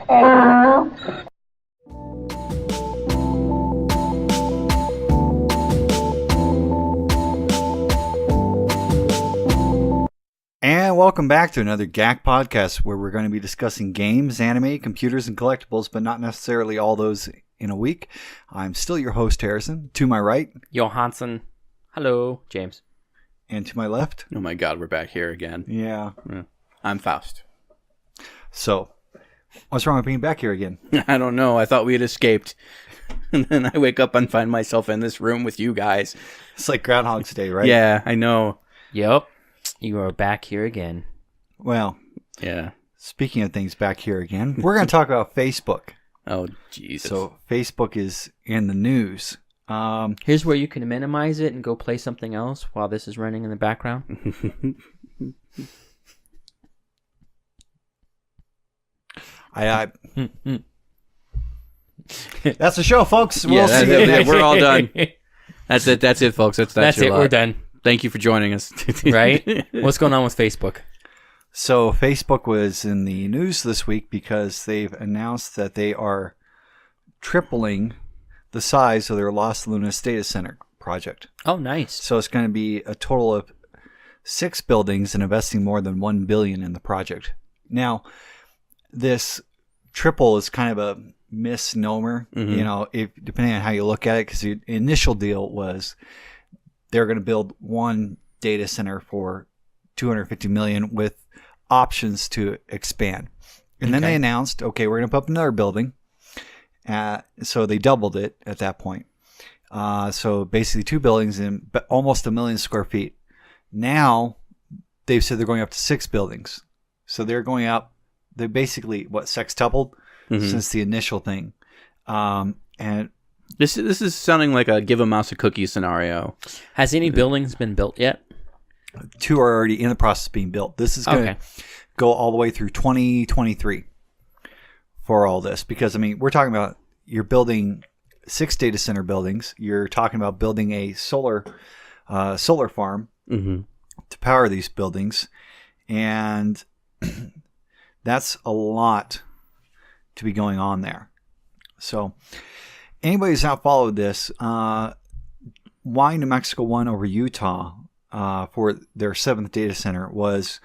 And welcome back to another GAC podcast where we're going to be discussing games, anime, computers, and collectibles, but not necessarily all those in a week. I'm still your host, Harrison. To my right, Johansson. Hello, James. And to my left. Oh my God, we're back here again. Yeah. I'm Faust. So, what's wrong with being back here again? I don't know. I thought we had escaped. And then I wake up and find myself in this room with you guys. It's like Groundhog's Day, right? Yeah, I know. Yep. You are back here again. Well, yeah. Speaking of things back here again, we're going to talk about Facebook. Oh, Jesus. So, Facebook is in the news. Here's where you can minimize it and go play something else while this is running in the background. That's the show, folks. We'll see you next. We're all done. That's it. That's it, folks. That's it. Lot. We're done. Thank you for joining us. Right? What's going on with Facebook? So Facebook was in the news this week because they've announced that they are tripling the size of their Los Lunas data center project. Oh, nice. So it's going to be a total of 6 buildings and investing more than $1 billion in the project. Now, this triple is kind of a misnomer, you know, depending on how you look at it, because the initial deal was they're going to build one data center for $250 million with options to expand. And then they announced, okay, we're going to put up another building. So they doubled it at that point. So basically 2 buildings and almost 1 million square feet. Now they've said they're going up to 6 buildings. So they're going up. They basically sextupled since the initial thing. And this is sounding like a give a mouse a cookie scenario. Has any buildings been built yet? 2 are already in the process of being built. This is going to go all the way through 2023 for all this. Because, I mean, we're talking about you're building 6 data center buildings. You're talking about building a solar farm to power these buildings. And that's a lot to be going on there. So anybody who's not followed this, why New Mexico won over Utah for their 7th data center was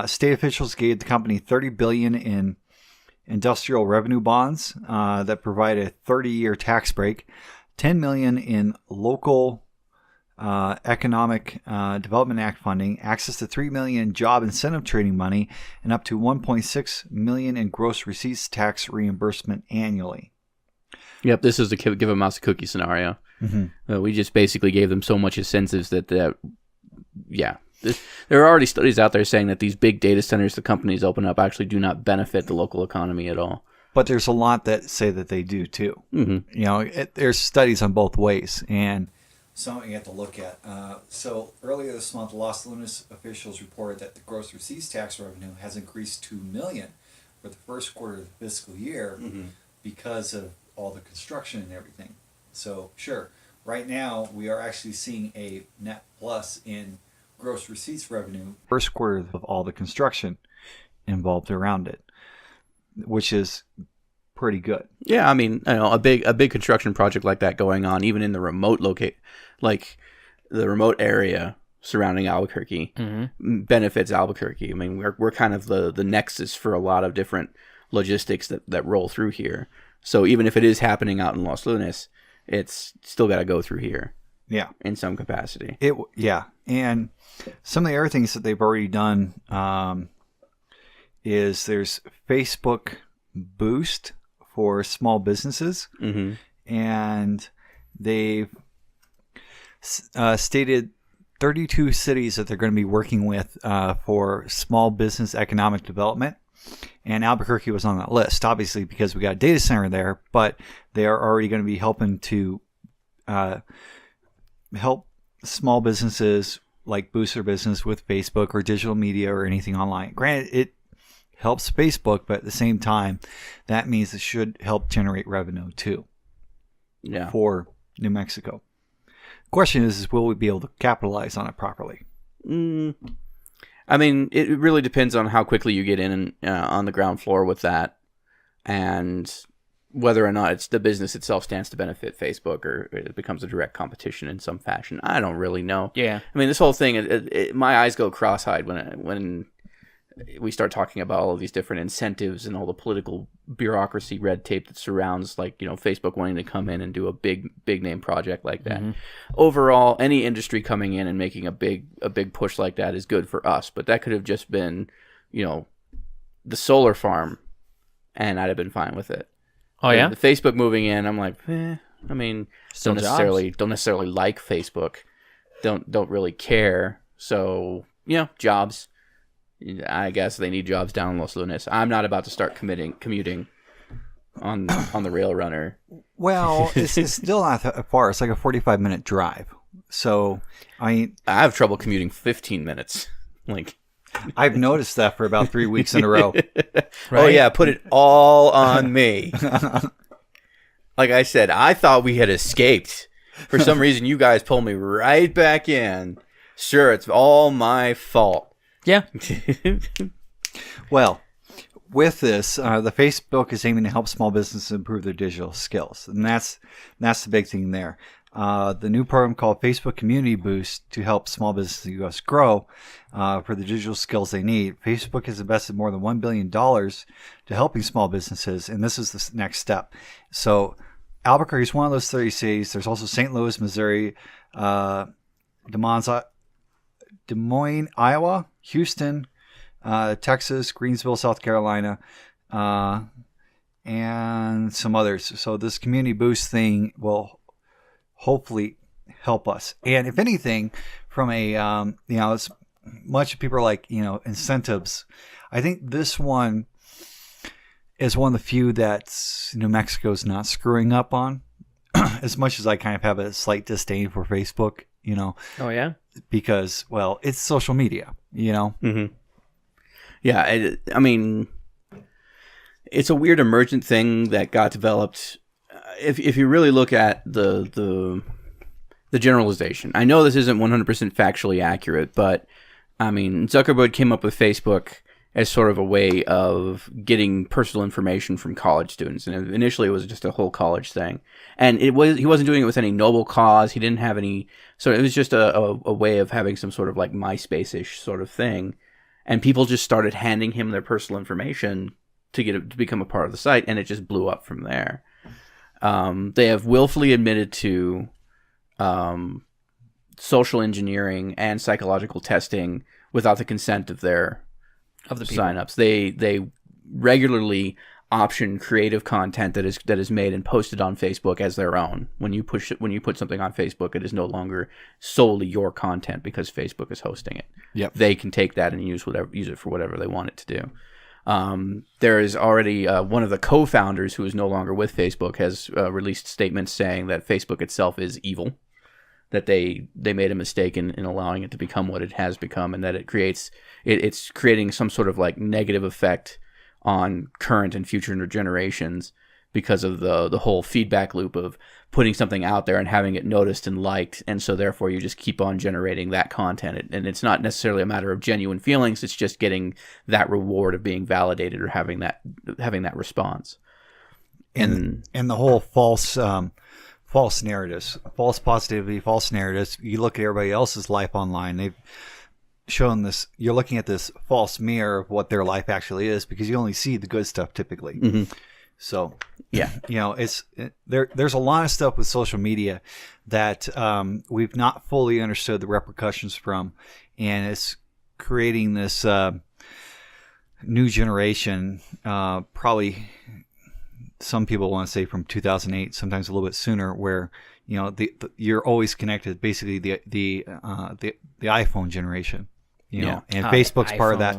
state officials gave the company $30 billion in industrial revenue bonds that provide a 30-year tax break, $10 million in local Economic Development Act funding, access to $3 million job incentive trading money, and up to $1.6 million in gross receipts tax reimbursement annually. Yep, this is the give a mouse a cookie scenario. We just basically gave them so much incentives that there are already studies out there saying that these big data centers the companies open up actually do not benefit the local economy at all. But there's a lot that say that they do too. You know, there's studies on both ways, and something you have to look at. So earlier this month, Los Lunas officials reported that the gross receipts tax revenue has increased to $2 million for the first quarter of the fiscal year because of all the construction and everything. So sure, right now we are actually seeing a net plus in gross receipts revenue first quarter of all the construction involved around it, which is pretty good. Yeah, I mean, a big construction project like that going on, even in the remote like the remote area surrounding Albuquerque, benefits Albuquerque. I mean, we're kind of the nexus for a lot of different logistics that roll through here. So even if it is happening out in Los Lunas, it's still got to go through here. Yeah, in some capacity. And some of the other things that they've already done is there's Facebook Boost for small businesses, and they've stated 32 cities that they're going to be working with for small business economic development. And Albuquerque was on that list, obviously, because we got a data center there, but they are already going to be helping to help small businesses like boost their business with Facebook or digital media or anything online. Granted, it helps Facebook, but at the same time, that means it should help generate revenue too. Yeah. For New Mexico. Question is will we be able to capitalize on it properly? I mean, it really depends on how quickly you get in on the ground floor with that. and whether or not it's the business itself stands to benefit Facebook or it becomes a direct competition in some fashion, I don't really know. Yeah. I mean, this whole thing, my eyes go cross-eyed when we start talking about all of these different incentives and all the political bureaucracy, red tape that surrounds, like, Facebook wanting to come in and do a big name project like that. Mm-hmm. Overall, any industry coming in and making a big push like that is good for us. But that could have just been, the solar farm, and I'd have been fine with it. Oh yeah. The Facebook moving in, I'm like, I mean, don't necessarily like Facebook, don't really care. So jobs. I guess they need jobs down in Los Lunas. I'm not about to start commuting on the rail runner. Well, it's still not that far. It's like a 45-minute drive. So I have trouble commuting 15 minutes. Like, I've noticed that for about 3 weeks in a row. Right? Oh yeah, put it all on me. Like I said, I thought we had escaped. For some reason, you guys pulled me right back in. Sure, it's all my fault. Yeah. Well, with this, the Facebook is aiming to help small businesses improve their digital skills, and that's the big thing there. The new program called Facebook Community Boost to help small businesses in the U.S. grow for the digital skills they need. Facebook has invested more than $1 billion to helping small businesses, and this is the next step. So Albuquerque is one of those 30 cities. There's also St. Louis, Missouri, Des Moines, Iowa, Houston, Texas, Greensville, South Carolina, and some others. So this community boost thing will hopefully help us. And if anything, from a as much as people are like incentives, I think this one is one of the few that New Mexico's not screwing up on. As much as I kind of have a slight disdain for Facebook, Oh yeah. Because, well, it's social media, Mm-hmm. Yeah, I mean, it's a weird emergent thing that got developed. If you really look at the generalization, I know this isn't 100% factually accurate, but I mean, Zuckerberg came up with Facebook as sort of a way of getting personal information from college students, and initially it was just a whole college thing, and he wasn't doing it with any noble cause. He didn't have any, so it was just a way of having some sort of like MySpace-ish sort of thing, and people just started handing him their personal information to become a part of the site, and it just blew up from there. They have willfully admitted to social engineering and psychological testing without the consent of the signups. They regularly option creative content that is made and posted on Facebook as their own. When you put something on Facebook, it is no longer solely your content because Facebook is hosting it. Yep. They can take that and use it for whatever they want it to do. There is already one of the co-founders who is no longer with Facebook has released statements saying that Facebook itself is evil, that they made a mistake in allowing it to become what it has become, and that it's creating some sort of like negative effect on current and future generations because of the whole feedback loop of putting something out there and having it noticed and liked, and so therefore you just keep on generating that content, and it's not necessarily a matter of genuine feelings, it's just getting that reward of being validated or having that response. And the whole false narratives, false positivity, false narratives. You look at everybody else's life online, they've shown this, you're looking at this false mirror of what their life actually is because you only see the good stuff typically. Mm-hmm. So yeah, there's a lot of stuff with social media that we've not fully understood the repercussions from, and it's creating this new generation, probably some people want to say from 2008, sometimes a little bit sooner, where you're always connected. Basically, the iPhone generation, and Facebook's part of that.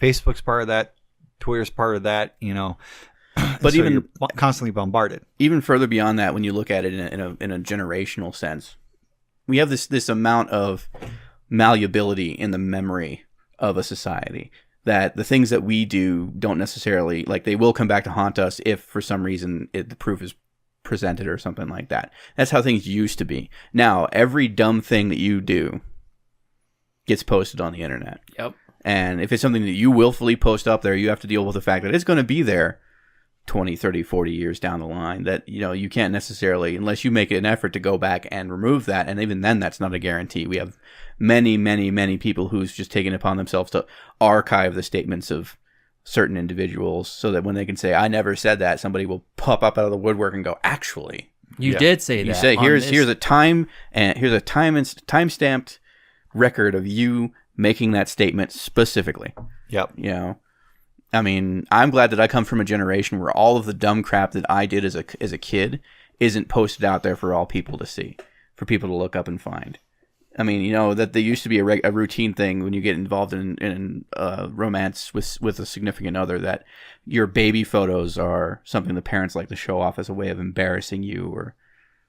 Facebook's part of that. Twitter's part of that. But so even you're constantly bombarded. Even further beyond that, when you look at it in a generational sense, we have this amount of malleability in the memory of a society that the things that we do don't necessarily, like, they will come back to haunt us if for some reason the proof is presented or something like that. That's how things used to be. Now, every dumb thing that you do gets posted on the internet. Yep. And if it's something that you willfully post up there, you have to deal with the fact that it's going to be there 20, 30, 40 years down the line that, you can't necessarily, unless you make an effort to go back and remove that. And even then, that's not a guarantee. We have many, many, many people who's just taken upon themselves to archive the statements of certain individuals so that when they can say, I never said that, somebody will pop up out of the woodwork and go, actually, you did say that. You say, here's a time and here's a time-stamped record of you making that statement specifically. Yep. I mean, I'm glad that I come from a generation where all of the dumb crap that I did as a kid isn't posted out there for all people to see, for people to look up and find. I mean, that there used to be a routine thing when you get involved in romance with a significant other, that your baby photos are something the parents like to show off as a way of embarrassing you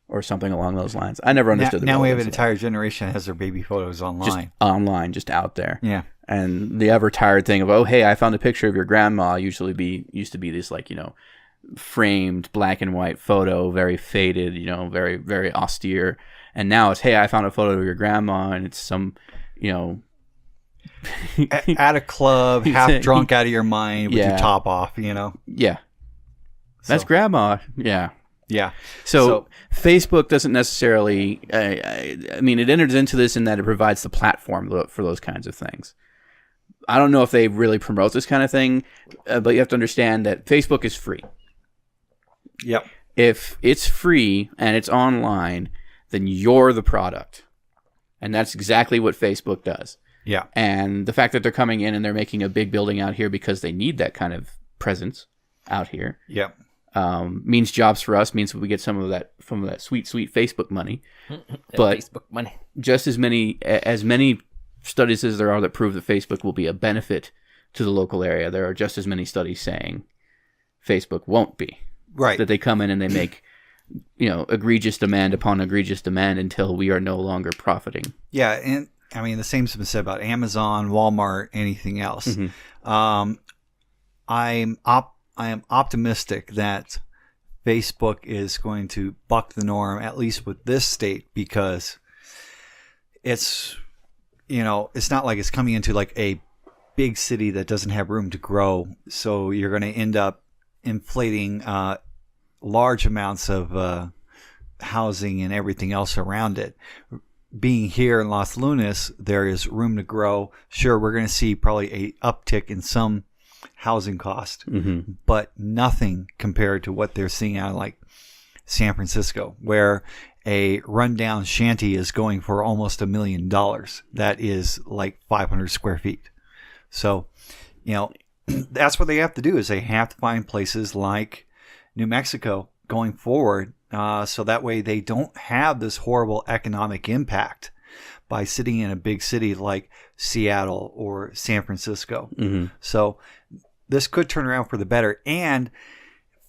or something along those lines. I never understood now we have an entire generation that has their baby photos online. Just out there. Yeah. And the ever tired thing of, oh, hey, I found a picture of your grandma used to be this framed black and white photo, very faded, very, very austere. And now it's, hey, I found a photo of your grandma, and it's some, at a club, half drunk out of your mind with your top off, Yeah. That's grandma. Yeah. Yeah. So Facebook doesn't necessarily, I mean, it enters into this in that it provides the platform for those kinds of things. I don't know if they really promote this kind of thing, but you have to understand that Facebook is free. Yep. If it's free and it's online, then you're the product. And that's exactly what Facebook does. Yeah. And the fact that they're coming in and they're making a big building out here because they need that kind of presence out here. Yep. Means jobs for us, means we get some of that sweet, sweet Facebook money. But Facebook money. Just as many studies as there are that prove that Facebook will be a benefit to the local area, there are just as many studies saying Facebook won't be. Right. That they come in and they make, egregious demand upon egregious demand until we are no longer profiting. Yeah, and I mean the same's been said about Amazon, Walmart, anything else. Mm-hmm. I am optimistic that Facebook is going to buck the norm, at least with this state, because it's not like it's coming into like a big city that doesn't have room to grow. So you're going to end up inflating large amounts of housing and everything else around it. Being here in Los Lunas, there is room to grow. Sure, we're going to see probably a uptick in some housing cost, mm-hmm. but nothing compared to what they're seeing out of like San Francisco, where a rundown shanty is going for almost $1 million. That is like 500 square feet. So, that's what they have to do, is they have to find places like New Mexico going forward, so that way they don't have this horrible economic impact by sitting in a big city like Seattle or San Francisco. Mm-hmm. So this could turn around for the better. And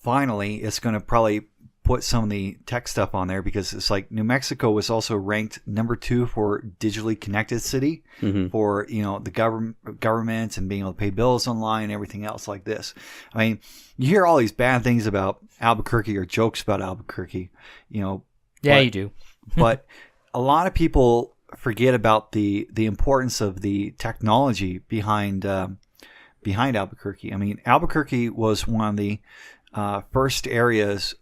finally, it's going to probably put some of the tech stuff on there, because it's like New Mexico was also ranked number 2 for digitally connected city, mm-hmm. for the government and being able to pay bills online and everything else like this. I mean, you hear all these bad things about Albuquerque or jokes about Albuquerque, Yeah, but, you do. But a lot of people forget about the importance of the technology behind Albuquerque. I mean, Albuquerque was one of the first areas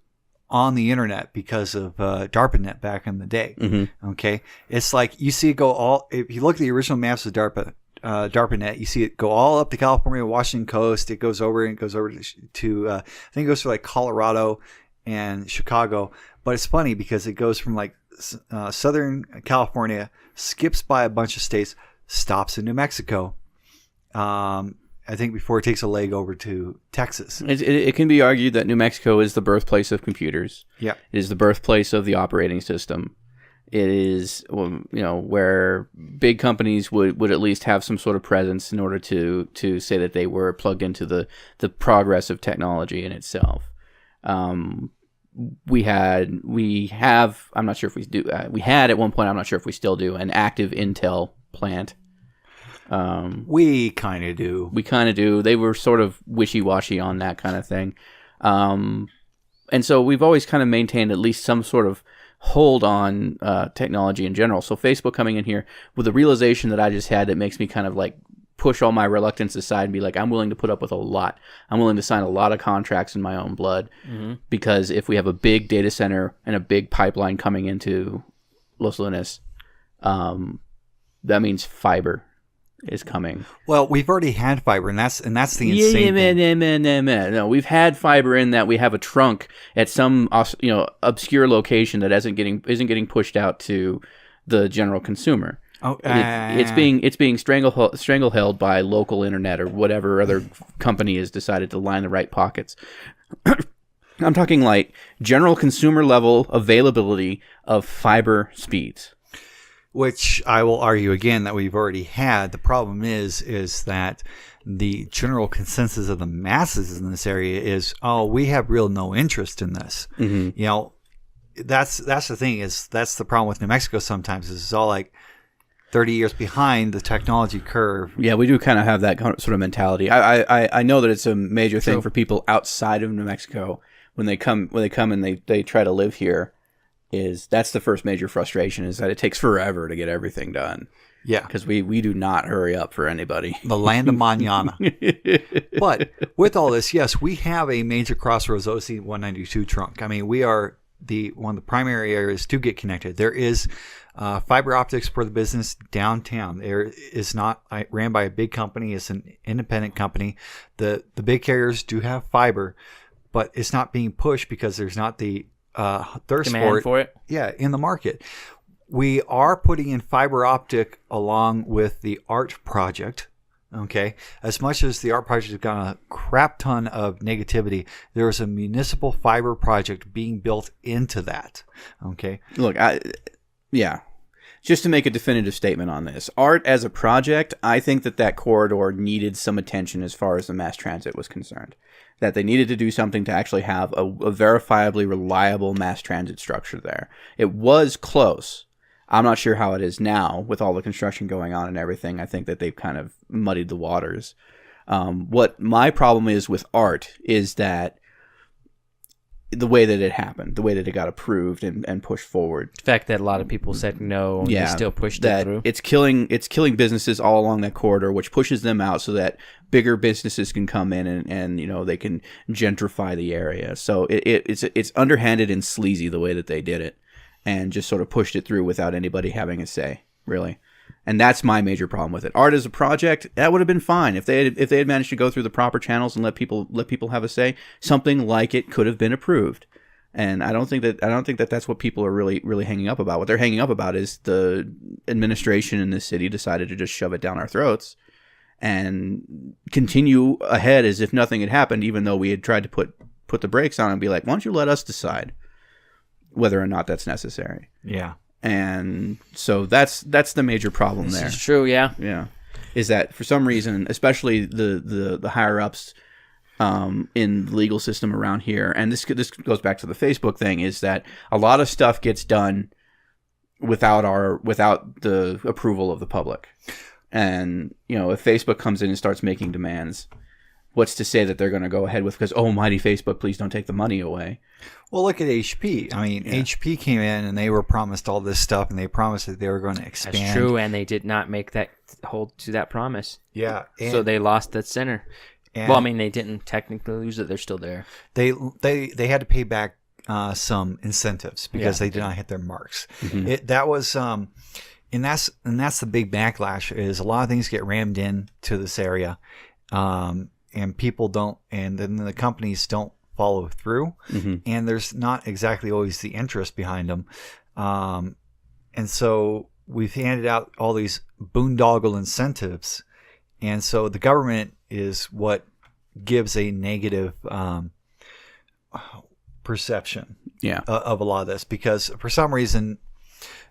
on the internet because of DARPANET back in the day. Mm-hmm. Okay, it's like you see it go all. If you look at the original maps of DARPANET, you see it go all up the California, Washington coast. It goes over to I think it goes to like Colorado and Chicago. But it's funny because it goes from like Southern California, skips by a bunch of states, stops in New Mexico. I think before it takes a leg over to Texas. It can be argued that New Mexico is the birthplace of computers. Yeah. It is the birthplace of the operating system. It is, where big companies would at least have some sort of presence in order to say that they were plugged into the progress of technology in itself. We have, I'm not sure if we do, we had at one point, I'm not sure if we still do, an active Intel plant. We kind of do. They were sort of wishy-washy on that kind of thing. And so we've always kind of maintained at least some sort of hold on technology in general. So Facebook coming in here with the realization that I just had, that makes me kind of like push all my reluctance aside and be like, I'm willing to put up with a lot. I'm willing to sign a lot of contracts in my own blood, because if we have a big data center and a big pipeline coming into Los Lunas, that means fiber is coming. Well, we've already had fiber, and that's the insane thing. No, we've had fiber in that we have a trunk at some obscure location that isn't getting pushed out to the general consumer. Oh, it's being strangleheld by local internet or whatever other company has decided to line the right pockets. I'm talking like general consumer level availability of fiber speeds. Which I will argue again that we've already had. The problem is that the general consensus of the masses in this area is, we have no interest in this. Mm-hmm. You know, that's the thing, is that's the problem with New Mexico sometimes, is it's all like 30 years behind the technology curve. Yeah, we do kind of have that sort of mentality. I know that it's a major thing for people outside of New Mexico when they come and they try to live here. That's the first major frustration, is that it takes forever to get everything done. Yeah. Because we do not hurry up for anybody. The land of mañana. But with all this, yes, we have a major Crossroads OC 192 trunk. I mean, we are one of the primary areas to get connected. There is fiber optics for the business downtown. There is not ran by a big company. It's an independent company. The big carriers do have fiber, but it's not being pushed because there's not the thirst demand for it. Yeah, in the market. We are putting in fiber optic along with the ART project. Okay, as much as the ART project has got a crap ton of negativity, there is a municipal fiber project being built into that. Okay, look, just to make a definitive statement on this, ART as a project, I think that corridor needed some attention as far as the mass transit was concerned. That they needed to do something to actually have a verifiably reliable mass transit structure there. It was close. I'm not sure how it is now with all the construction going on and everything. I think that they've kind of muddied the waters. What my problem is with ART is that the way that it happened, the way that it got approved and pushed forward. The fact that a lot of people said no, and they still pushed it through. It's killing businesses all along that corridor, which pushes them out so that bigger businesses can come in and they can gentrify the area. So it's underhanded and sleazy the way that they did it, and just sort of pushed it through without anybody having a say, really. And that's my major problem with it. ART as a project, that would have been fine if they had managed to go through the proper channels and let people have a say. Something like it could have been approved. And I don't think that that's what people are really hanging up about. What they're hanging up about is the administration in this city decided to just shove it down our throats and continue ahead as if nothing had happened, even though we had tried to put the brakes on and be like, why don't you let us decide whether or not that's necessary? Yeah. And so that's the major problem there. This is true, yeah. Yeah. Is that for some reason, especially the higher ups in the legal system around here, and this goes back to the Facebook thing, is that a lot of stuff gets done without the approval of the public. And, if Facebook comes in and starts making demands, what's to say that they're going to go ahead with, because, oh, mighty Facebook, please don't take the money away. Well, look at HP. I mean, HP came in and they were promised all this stuff, and they promised that they were going to expand. That's true, and they did not make that hold to that promise. Yeah. So they lost that center. Well, I mean, they didn't technically lose it. They're still there. They had to pay back some incentives because they did not hit their marks. Mm-hmm. That was and that's the big backlash, is a lot of things get rammed into this area. And people don't, and then the companies don't follow through, and there's not exactly always the interest behind them. And so we've handed out all these boondoggle incentives, and so the government is what gives a negative perception of a lot of this, because for some reason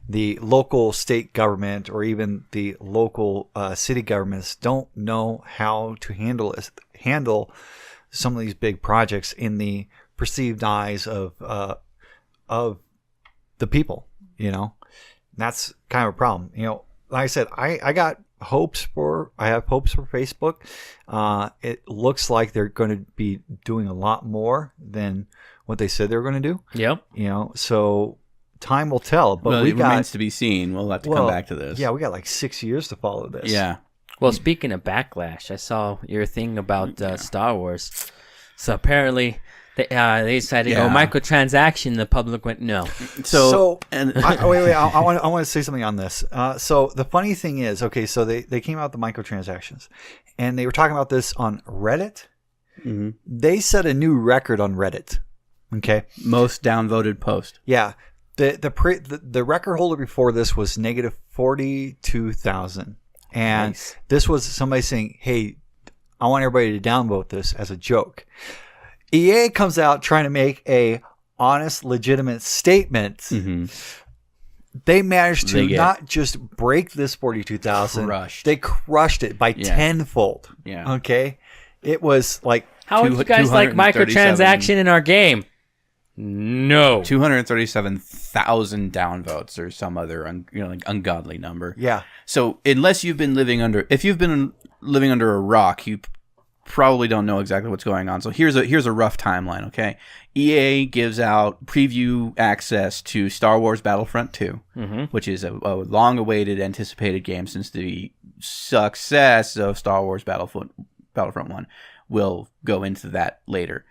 the local state government or even the local city governments don't know how to handle some of these big projects in the perceived eyes of the people. That's kind of a problem. Like I said, I have hopes for Facebook. It looks like they're going to be doing a lot more than what they said they were going to do. Yep. So time will tell. But it remains to be seen. We'll have to come back to this. Yeah, we got like 6 years to follow this. Yeah. Well, speaking of backlash, I saw your thing about Star Wars. So apparently, they decided to go microtransaction. The public went no. Wait. I want to say something on this. So the funny thing is, okay, so they came out with the microtransactions, and they were talking about this on Reddit. Mm-hmm. They set a new record on Reddit. Okay, most downvoted post. Yeah, the record holder before this was negative 42,000, and this was somebody saying, "Hey, I want everybody to downvote this as a joke." EA comes out trying to make a honest, legitimate statement. Mm-hmm. They managed to not just break this 42,000, they crushed it by tenfold. Yeah. Okay, it was like, how would you guys like microtransaction in our game? No, 237,000 downvotes or some other ungodly number. Yeah. So unless you've been living under a rock, you probably don't know exactly what's going on. So here's a rough timeline. Okay, EA gives out preview access to Star Wars Battlefront 2, which is a long-awaited, anticipated game since the success of Star Wars Battlefront 1. We'll go into that later.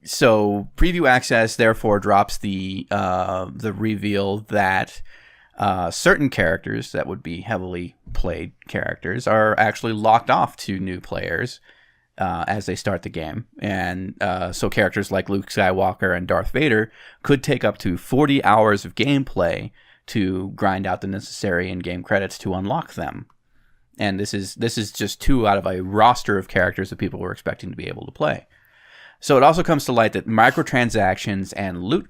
So preview access therefore drops the reveal that certain characters that would be heavily played characters are actually locked off to new players as they start the game. And so characters like Luke Skywalker and Darth Vader could take up to 40 hours of gameplay to grind out the necessary in-game credits to unlock them. And this is just 2 out of a roster of characters that people were expecting to be able to play. So it also comes to light that microtransactions and loot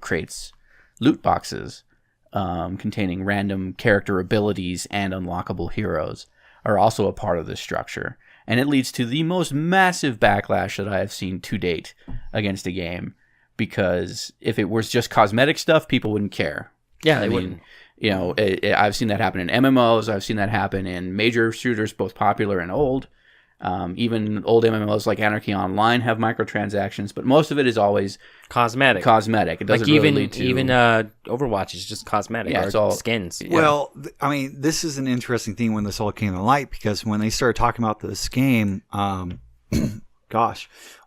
boxes containing random character abilities and unlockable heroes are also a part of this structure. And it leads to the most massive backlash that I have seen to date against a game, because if it was just cosmetic stuff, people wouldn't care. Yeah, they wouldn't. I've seen that happen in MMOs. I've seen that happen in major shooters, both popular and old. Even old MMOs like Anarchy Online have microtransactions, but most of it is always cosmetic. It doesn't really lead to... even Overwatch is just cosmetic. Yeah, it's all skins. Yeah. Well, I mean, this is an interesting thing when this all came to light, because when they started talking about this game,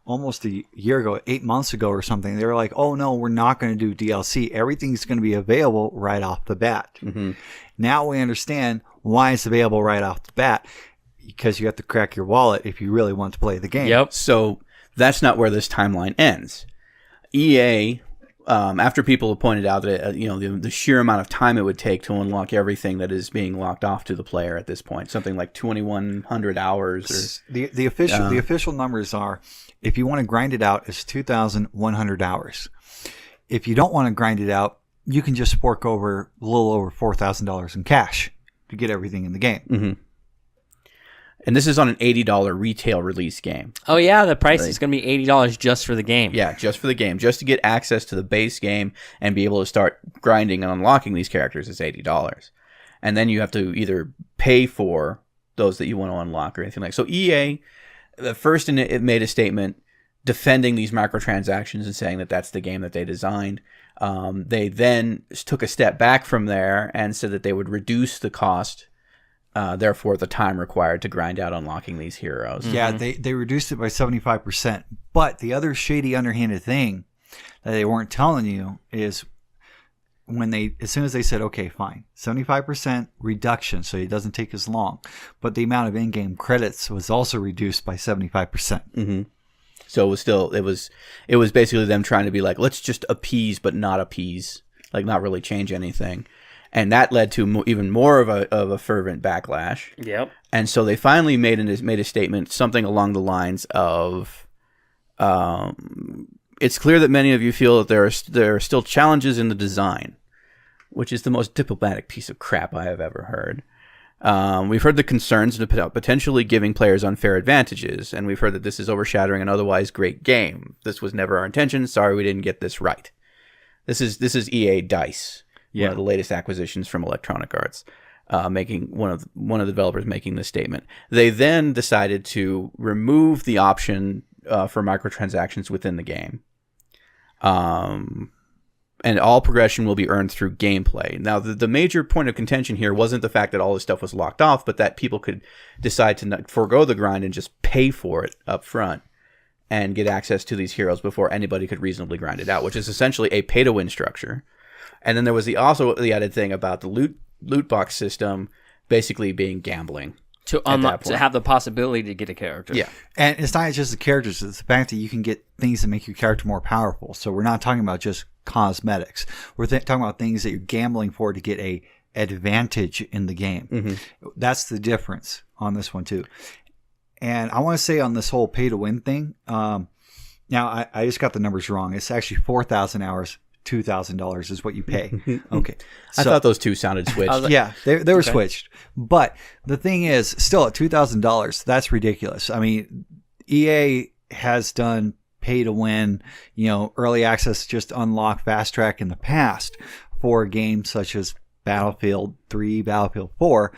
almost a year ago, 8 months ago or something, they were like, "Oh no, we're not going to do DLC. Everything's going to be available right off the bat." Mm-hmm. Now we understand why it's available right off the bat. Because you have to crack your wallet if you really want to play the game. Yep. So that's not where this timeline ends. EA, after people have pointed out that the sheer amount of time it would take to unlock everything that is being locked off to the player at this point, something like 2,100 hours. Or the official numbers are, if you want to grind it out, it's 2,100 hours. If you don't want to grind it out, you can just fork over a little over $4,000 in cash to get everything in the game. Mm-hmm. And this is on an $80 retail release game. Oh, yeah. The price is going to be $80 just for the game. Yeah, just for the game. Just to get access to the base game and be able to start grinding and unlocking these characters is $80. And then you have to either pay for those that you want to unlock or anything like that. So EA, first it made a statement defending these microtransactions and saying that that's the game that they designed. They then took a step back from there and said that they would reduce the cost, therefore the time required to grind out unlocking these heroes. Yeah, they reduced it by 75%. But the other shady, underhanded thing that they weren't telling you is as soon as they said, okay, fine, 75% reduction, so it doesn't take as long, but the amount of in-game credits was also reduced by 75%. Mm-hmm. So it was basically them trying to be like, let's just appease, but not appease, like not really change anything. And that led to even more of a fervent backlash. Yep. And so they finally made a statement, something along the lines of, "It's clear that many of you feel that there are still challenges in the design," which is the most diplomatic piece of crap I have ever heard. We've heard the concerns about potentially giving players unfair advantages, and we've heard that this is overshadowing an otherwise great game. This was never our intention. Sorry, we didn't get this right. This is EA DICE. One of the latest acquisitions from Electronic Arts, making one of the developers making this statement. They then decided to remove the option for microtransactions within the game. And all progression will be earned through gameplay. Now, the major point of contention here wasn't the fact that all this stuff was locked off, but that people could decide to not forego the grind and just pay for it up front and get access to these heroes before anybody could reasonably grind it out, which is essentially a pay-to-win structure. And then there was also the added thing about the loot box system basically being gambling. To unlock, to have the possibility to get a character. Yeah. And it's not just the characters, it's the fact that you can get things that make your character more powerful. So we're not talking about just cosmetics. We're talking about things that you're gambling for to get a advantage in the game. Mm-hmm. That's the difference on this one too. And I want to say on this whole pay to win thing, now I just got the numbers wrong. It's actually 4,000 hours. $2,000 is what you pay. Okay. I thought those two sounded switched. Yeah, they were switched. But the thing is, still at $2,000, that's ridiculous. I mean, EA has done pay to win, early access, just unlock fast track in the past for games such as Battlefield 3, Battlefield 4.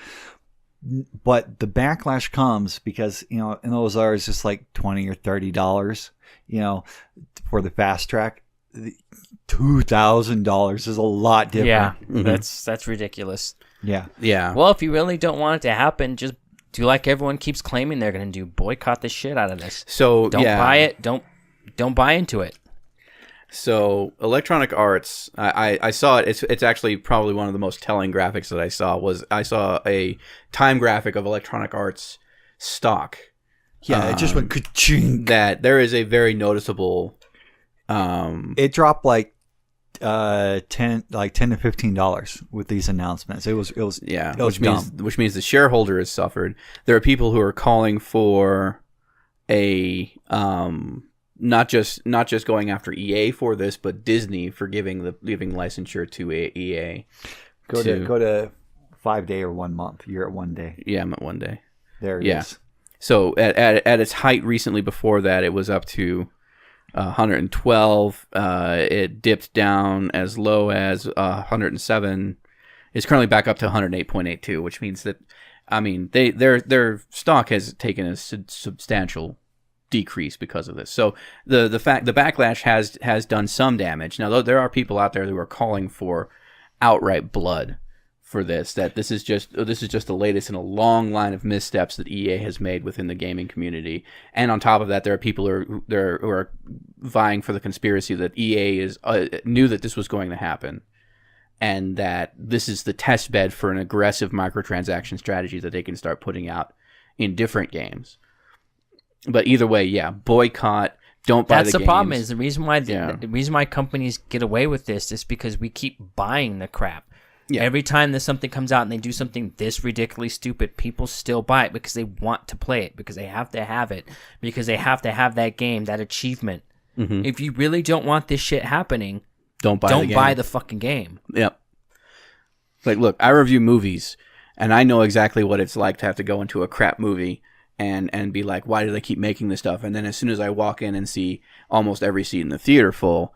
But the backlash comes because, and those are just like $20 or $30, for the fast track. $2,000 is a lot different. Yeah, that's ridiculous. Yeah. Well, if you really don't want it to happen, just do like everyone keeps claiming they're going to do. Boycott the shit out of this. So don't buy it. Don't buy into it. So Electronic Arts, I saw it. It's actually probably one of the most telling graphics that I saw. I saw a time graphic of Electronic Arts stock. Yeah, it just went ka-ching. That there is a very noticeable. It dropped like $10 to $15 with these announcements. It was which means the shareholder has suffered. There are people who are calling for a not just going after EA for this, but Disney for giving licensure to EA. Go to 5 day or 1 month. You're at 1 day. Yeah, I'm at 1 day. There it is. So at its height recently, before that, it was up to 112. It dipped down as low as 107. It's currently back up to 108.82, which means that, their stock has taken a substantial decrease because of this. So the backlash has done some damage. Now, there are people out there who are calling for outright blood for this. That this is just the latest in a long line of missteps that EA has made within the gaming community. And on top of that, there are people who are vying for the conspiracy that EA knew that this was going to happen, and that this is the test bed for an aggressive microtransaction strategy that they can start putting out in different games. But either way, boycott. Don't buy the games. That's the problem. Is the reason why the reason why companies get away with this is because we keep buying the crap. Yeah. Every time that something comes out and they do something this ridiculously stupid, people still buy it because they want to play it, because they have to have it, because they have to have that game, that achievement. Mm-hmm. If you really don't want this shit happening, don't buy the fucking game. Yep. Like, look, I review movies, and I know exactly what it's like to have to go into a crap movie and be like, why do they keep making this stuff? And then as soon as I walk in and see almost every seat in the theater full,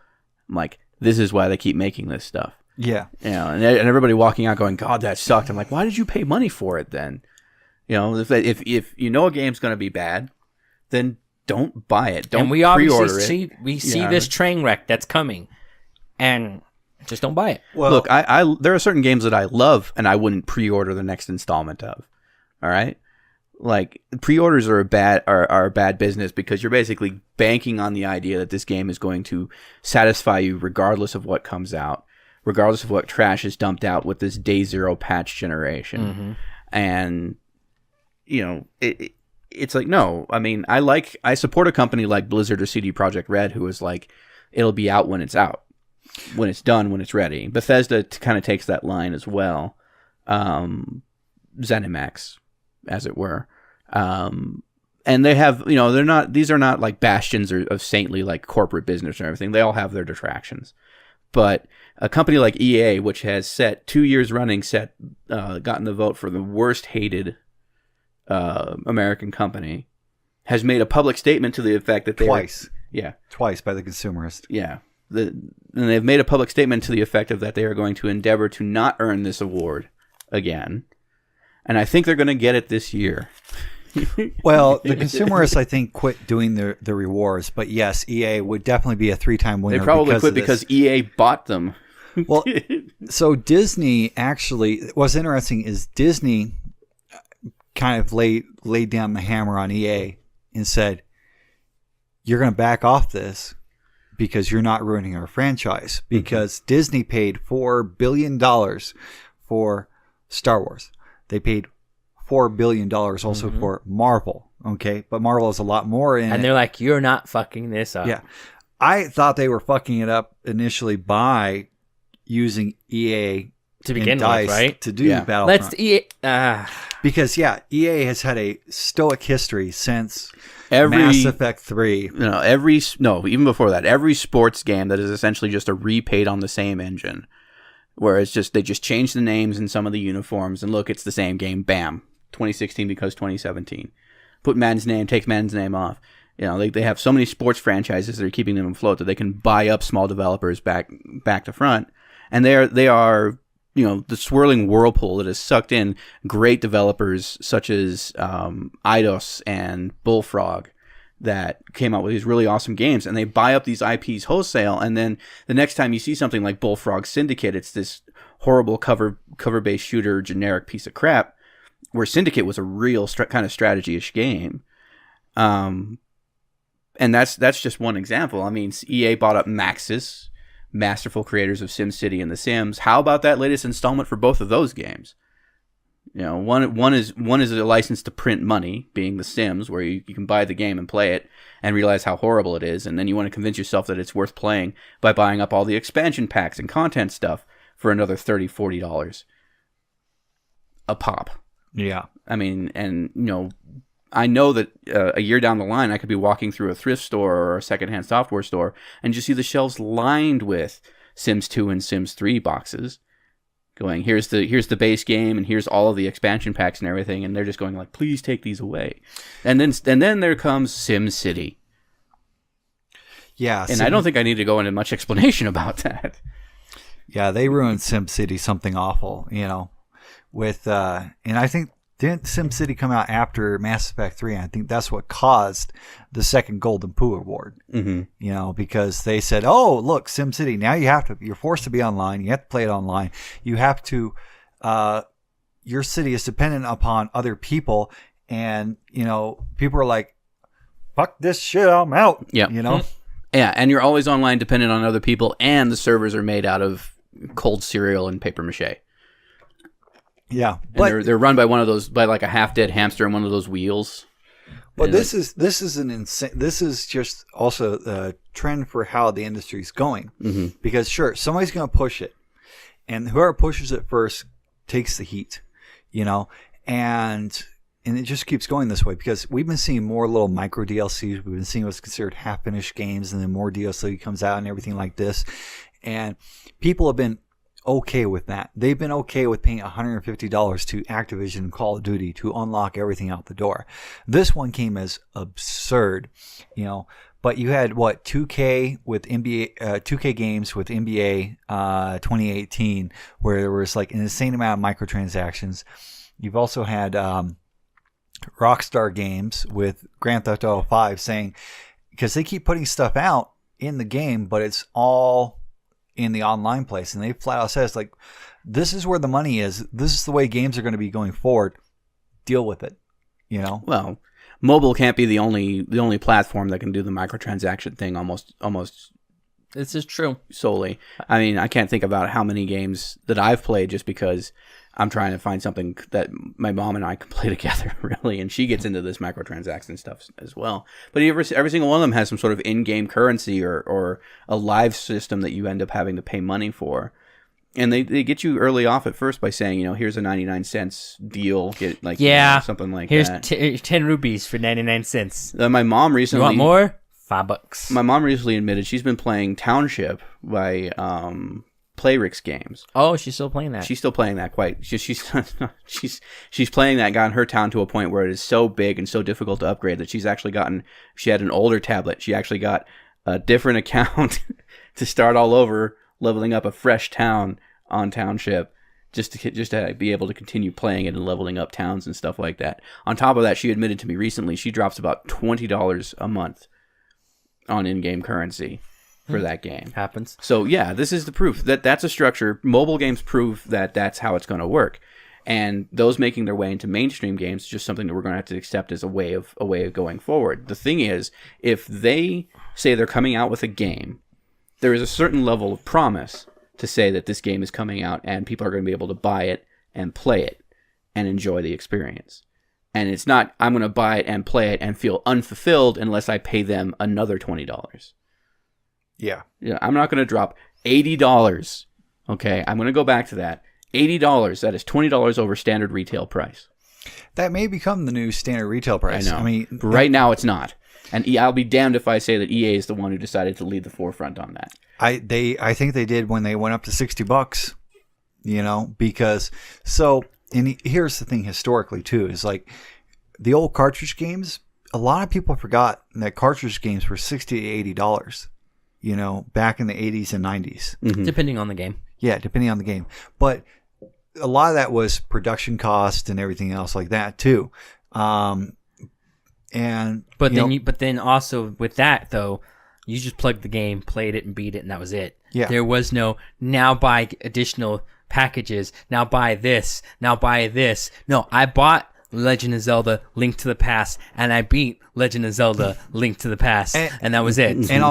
I'm like, this is why they keep making this stuff. Yeah. And everybody walking out going, God, that sucked. I'm like, why did you pay money for it then? If you know a game's going to be bad, then don't buy it. Don't and we obviously see this train wreck that's coming, and just don't buy it. Well, look, there are certain games that I love and I wouldn't pre-order the next installment of. All right? Like, pre-orders are a bad business, because you're basically banking on the idea that this game is going to satisfy you regardless of what comes out, regardless of what trash is dumped out with this day zero patch generation. Mm-hmm. And, it's like, no, I support a company like Blizzard or CD Projekt Red, who is like, it'll be out when it's out, when it's done, when it's ready. Bethesda kind of takes that line as well. ZeniMax, as it were. And they have, these are not like bastions of saintly like corporate business or everything. They all have their detractions. But a company like EA, which has 2 years running gotten the vote for the worst hated American company, has made a public statement to the effect that twice by the consumerist. Yeah. And they've made a public statement to the effect of that they are going to endeavor to not earn this award again. And I think they're going to get it this year. Well, the consumerists, I think, quit doing the rewards. But yes, EA would definitely be a 3-time winner. They probably quit because EA bought them. Well, so Disney actually, what's interesting is Disney kind of laid down the hammer on EA and said, you're going to back off this because you're not ruining our franchise. Because Disney paid $4 billion for Star Wars. They paid $4 billion also for Marvel. Okay, but Marvel is a lot more in and they're like, you're not fucking this up. Yeah. I thought they were fucking it up initially by using EA to begin with, right? To do Battlefront. Let's EA because EA has had a stoic history since Mass Effect 3. Even before that, every sports game that is essentially just a repaid on the same engine, where it's just they just change the names and some of the uniforms, and look, it's the same game. Bam, 2016 because 2017. Put Madden's name, take Madden's name off. They have so many sports franchises that are keeping them afloat that they can buy up small developers back to front, and they are the swirling whirlpool that has sucked in great developers such as Eidos and Bullfrog that came out with these really awesome games, and they buy up these IPs wholesale, and then the next time you see something like Bullfrog Syndicate, it's this horrible cover-based shooter generic piece of crap, where Syndicate was a real kind of strategy-ish game. And that's just one example. I mean, EA bought up Maxis, masterful creators of SimCity and The Sims. How about that latest installment for both of those games? One is a license to print money, being The Sims, where you can buy the game and play it and realize how horrible it is, and then you want to convince yourself that it's worth playing by buying up all the expansion packs and content stuff for another $30, $40 a pop. Yeah. I mean, and I know that a year down the line, I could be walking through a thrift store or a secondhand software store and just see the shelves lined with Sims 2 and Sims 3 boxes. Going, here's the base game, and here's all of the expansion packs and everything, and they're just going like, please take these away. And then there comes SimCity. Yeah, and I don't think I need to go into much explanation about that. Yeah, they ruined SimCity something awful, with and I think didn't SimCity come out after Mass Effect 3? I think that's what caused the second Golden Poo Award. Because they said, "Oh, look, SimCity. Now you're forced to be online. You have to play it online. You have to. Your city is dependent upon other people, and people are like, fuck this shit. I'm out. Yeah, Yeah, and you're always online, dependent on other people, and the servers are made out of cold cereal and paper mache. Yeah, but they're run by like a half-dead hamster on one of those wheels. But this is an insane. This is just also a trend for how the industry's going. Because sure, somebody's going to push it, and whoever pushes it first takes the heat, and it just keeps going this way because we've been seeing more little micro DLCs. We've been seeing what's considered half-finished games, and then more DLC comes out and everything like this, and people have been okay with that. They've been okay with paying $150 to Activision and Call of Duty to unlock everything out the door. This one came as absurd, but you had 2K with NBA, 2K games with NBA 2018, where there was like an insane amount of microtransactions. You've also had Rockstar Games with Grand Theft Auto 5 saying, because they keep putting stuff out in the game, but it's all in the online place, and they flat out says like, this is where the money is, this is the way games are going to be going forward, deal with it. Well, mobile can't be the only platform that can do the microtransaction thing almost this is true solely. I mean, I can't think about how many games that I've played just because I'm trying to find something that my mom and I can play together, really, and she gets into this microtransaction stuff as well. But every single one of them has some sort of in-game currency or a live system that you end up having to pay money for. And they get you early off at first by saying, here's a 99 cents deal, get something like that. Here's 10 rupees for 99 cents. My mom recently... You want more? $5. My mom recently admitted she's been playing Township by... Playrix Games. Oh, she's still playing that. She's still playing that she's playing that, gotten her town to a point where it is so big and so difficult to upgrade that she had an older tablet. She actually got a different account to start all over, leveling up a fresh town on Township. just to be able to continue playing it and leveling up towns and stuff like that. On top of that, she admitted to me recently she drops about $20 a month on in-game currency for that game. Happens. So yeah, this is the proof that's a structure. Mobile games prove that that's how it's going to work, and those making their way into mainstream games is just something that we're going to have to accept as a way of going forward. The thing is, if they say they're coming out with a game, there is a certain level of promise to say that this game is coming out and people are going to be able to buy it and play it and enjoy the experience. And it's not, I'm going to buy it and play it and feel unfulfilled unless I pay them another $20. Yeah. Yeah, I'm not going to drop $80. Okay, I'm going to go back to that. $80, that is $20 over standard retail price. That may become the new standard retail price. I know. I mean, right now it's not. And I'll be damned if I say that EA is the one who decided to lead the forefront on that. I think they did when they went up to $60, because here's the thing historically too, is like the old cartridge games, a lot of people forgot that cartridge games were $60 to $80, back in the 80s and 90s. Mm-hmm. Depending on the game. Yeah, depending on the game. But a lot of that was production cost and everything else like that too. But then also with that though, you just plugged the game, played it, and beat it, and that was it. Yeah. There was no now buy additional packages, now buy this, now buy this. No, I bought Legend of Zelda: Link to the Past, and I beat Legend of Zelda: Link to the Past, and that was it. And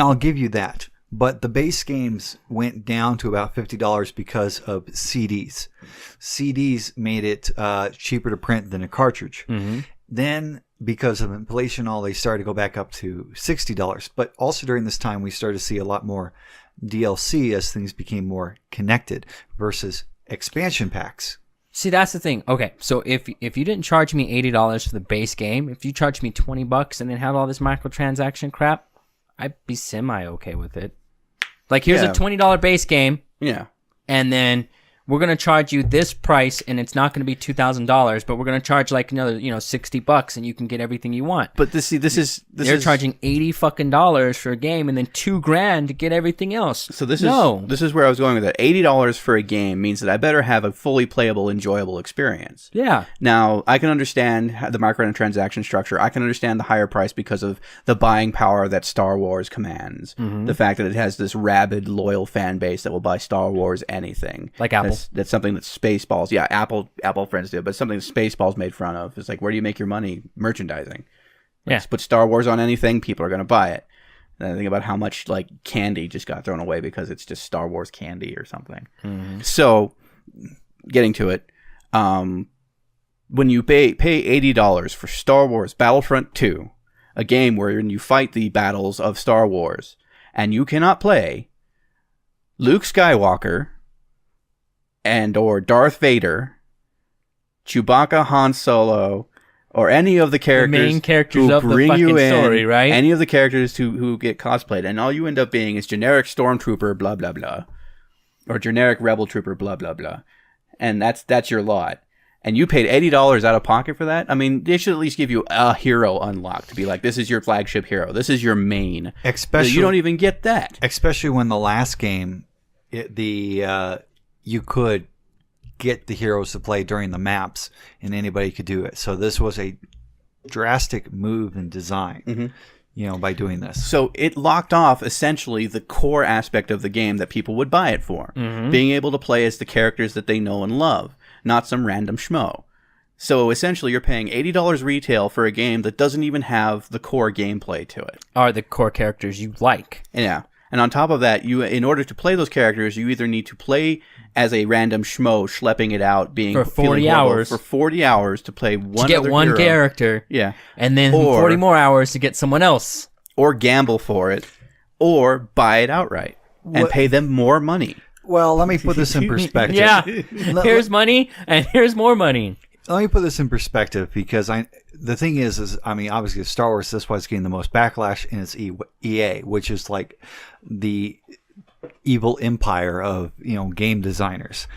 I'll give you that. But the base games went down to about $50 because of CDs. CDs made it cheaper to print than a cartridge. Mm-hmm. Then, because of inflation, they started to go back up to $60. But also during this time, we started to see a lot more DLC as things became more connected versus expansion packs. See, that's the thing. Okay, so if you didn't charge me $80 for the base game, if you charged me $20 and then had all this microtransaction crap, I'd be semi-okay with it. Like, here's a $20 base game. Yeah. And then we're going to charge you this price, and it's not going to be $2,000, but we're going to charge like another, $60, and you can get everything you want. But they're charging $80 fucking dollars for a game, and then $2,000 to get everything else. So this is where I was going with that. $80 for a game means that I better have a fully playable, enjoyable experience. Yeah. Now I can understand the microtransaction structure. I can understand the higher price because of the buying power that Star Wars commands. Mm-hmm. The fact that it has this rabid, loyal fan base that will buy Star Wars anything. Like Apple. That's something that Spaceballs, Apple friends do, but something that Spaceballs made fun of. It's like, where do you make your money? Merchandising. Let's put Star Wars on anything, people are going to buy it. And I think about how much like candy just got thrown away because it's just Star Wars candy or something. Mm-hmm. So, getting to it, when you pay $80 for Star Wars Battlefront 2, a game wherein you fight the battles of Star Wars, and you cannot play Luke Skywalker or Darth Vader, Chewbacca, Han Solo, or any of the characters, the main characters of the fucking story, right? Any of the characters who get cosplayed, and all you end up being is generic stormtrooper, blah blah blah, or generic rebel trooper, blah blah blah, and that's your lot. And you paid $80 out of pocket for that. I mean, they should at least give you a hero unlock to be like, this is your flagship hero, this is your main. Especially you don't even get that. Especially when the last game, you could get the heroes to play during the maps, and anybody could do it. So this was a drastic move in design, by doing this. So it locked off essentially the core aspect of the game that people would buy it for, being able to play as the characters that they know and love, not some random schmo. So essentially, you're paying $80 retail for a game that doesn't even have the core gameplay to it. Are the core characters you like? Yeah. And on top of that, in order to play those characters, you either need to play as a random schmo, schlepping it out, for 40 hours. For 40 hours to play one to get one hero. Character. Yeah. And then 40 more hours to get someone else. Or gamble for it. Or buy it outright. And pay them more money. Well, let me put this in perspective. Yeah. Here's money, and here's more money. Let me put this in perspective, because the thing is obviously Star Wars, this was getting the most backlash, and it's EA, which is like the evil empire of game designers.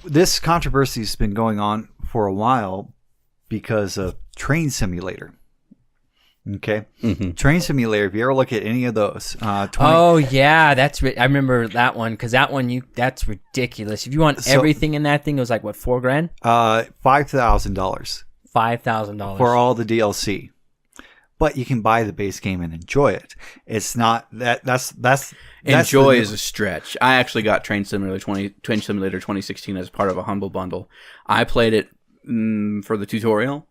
This controversy has been going on for a while because of Train Simulator. Okay. Train Simulator, if you ever look at any of those. Oh, yeah. I remember that one because that's ridiculous. If you want everything in that thing, it was like, what, $4,000? $5,000. $5,000. For all the DLC. But you can buy the base game and enjoy it. It's not that's enjoy is a stretch. I actually got Train Simulator 2016 as part of a Humble Bundle. I played it for the tutorial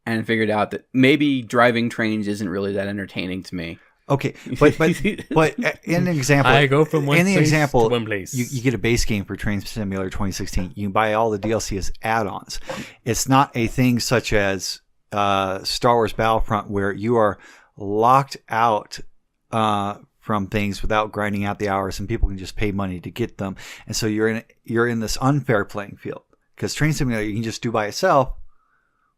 and figured out that maybe driving trains isn't really that entertaining to me. Okay, but in an example, I go from one place to one place. You get a base game for Train Simulator 2016. You can buy all the DLC as add-ons. It's not a thing such as Star Wars Battlefront where you are locked out from things without grinding out the hours, and people can just pay money to get them. And so you're in this unfair playing field because Train Simulator you can just do by itself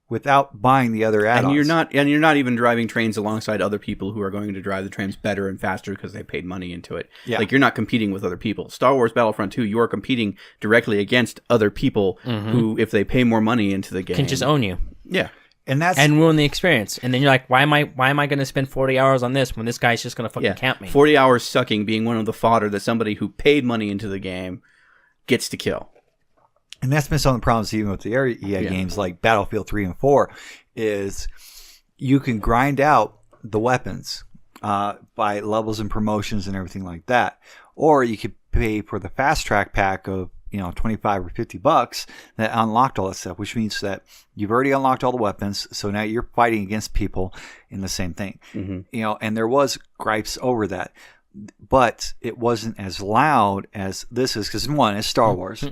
without buying the other add-ons. And you're not even driving trains alongside other people who are going to drive the trains better and faster because they paid money into it. Yeah. Like, you're not competing with other people. Star Wars Battlefront 2, you are competing directly against other people who, if they pay more money into the game, can just own you. Yeah. And ruin the experience. And then you're like, why am I going to spend 40 hours on this when this guy's just going to fucking camp me? 40 hours sucking being one of the fodder that somebody who paid money into the game gets to kill. And that's been some of the problems even with the EA games like Battlefield 3 and 4 is you can grind out the weapons by levels and promotions and everything like that. Or you could pay for the fast track pack of $25 or $50 that unlocked all that stuff, which means that you've already unlocked all the weapons. So now you're fighting against people in the same thing, and there was gripes over that, but it wasn't as loud as this is because one, it's Star Wars.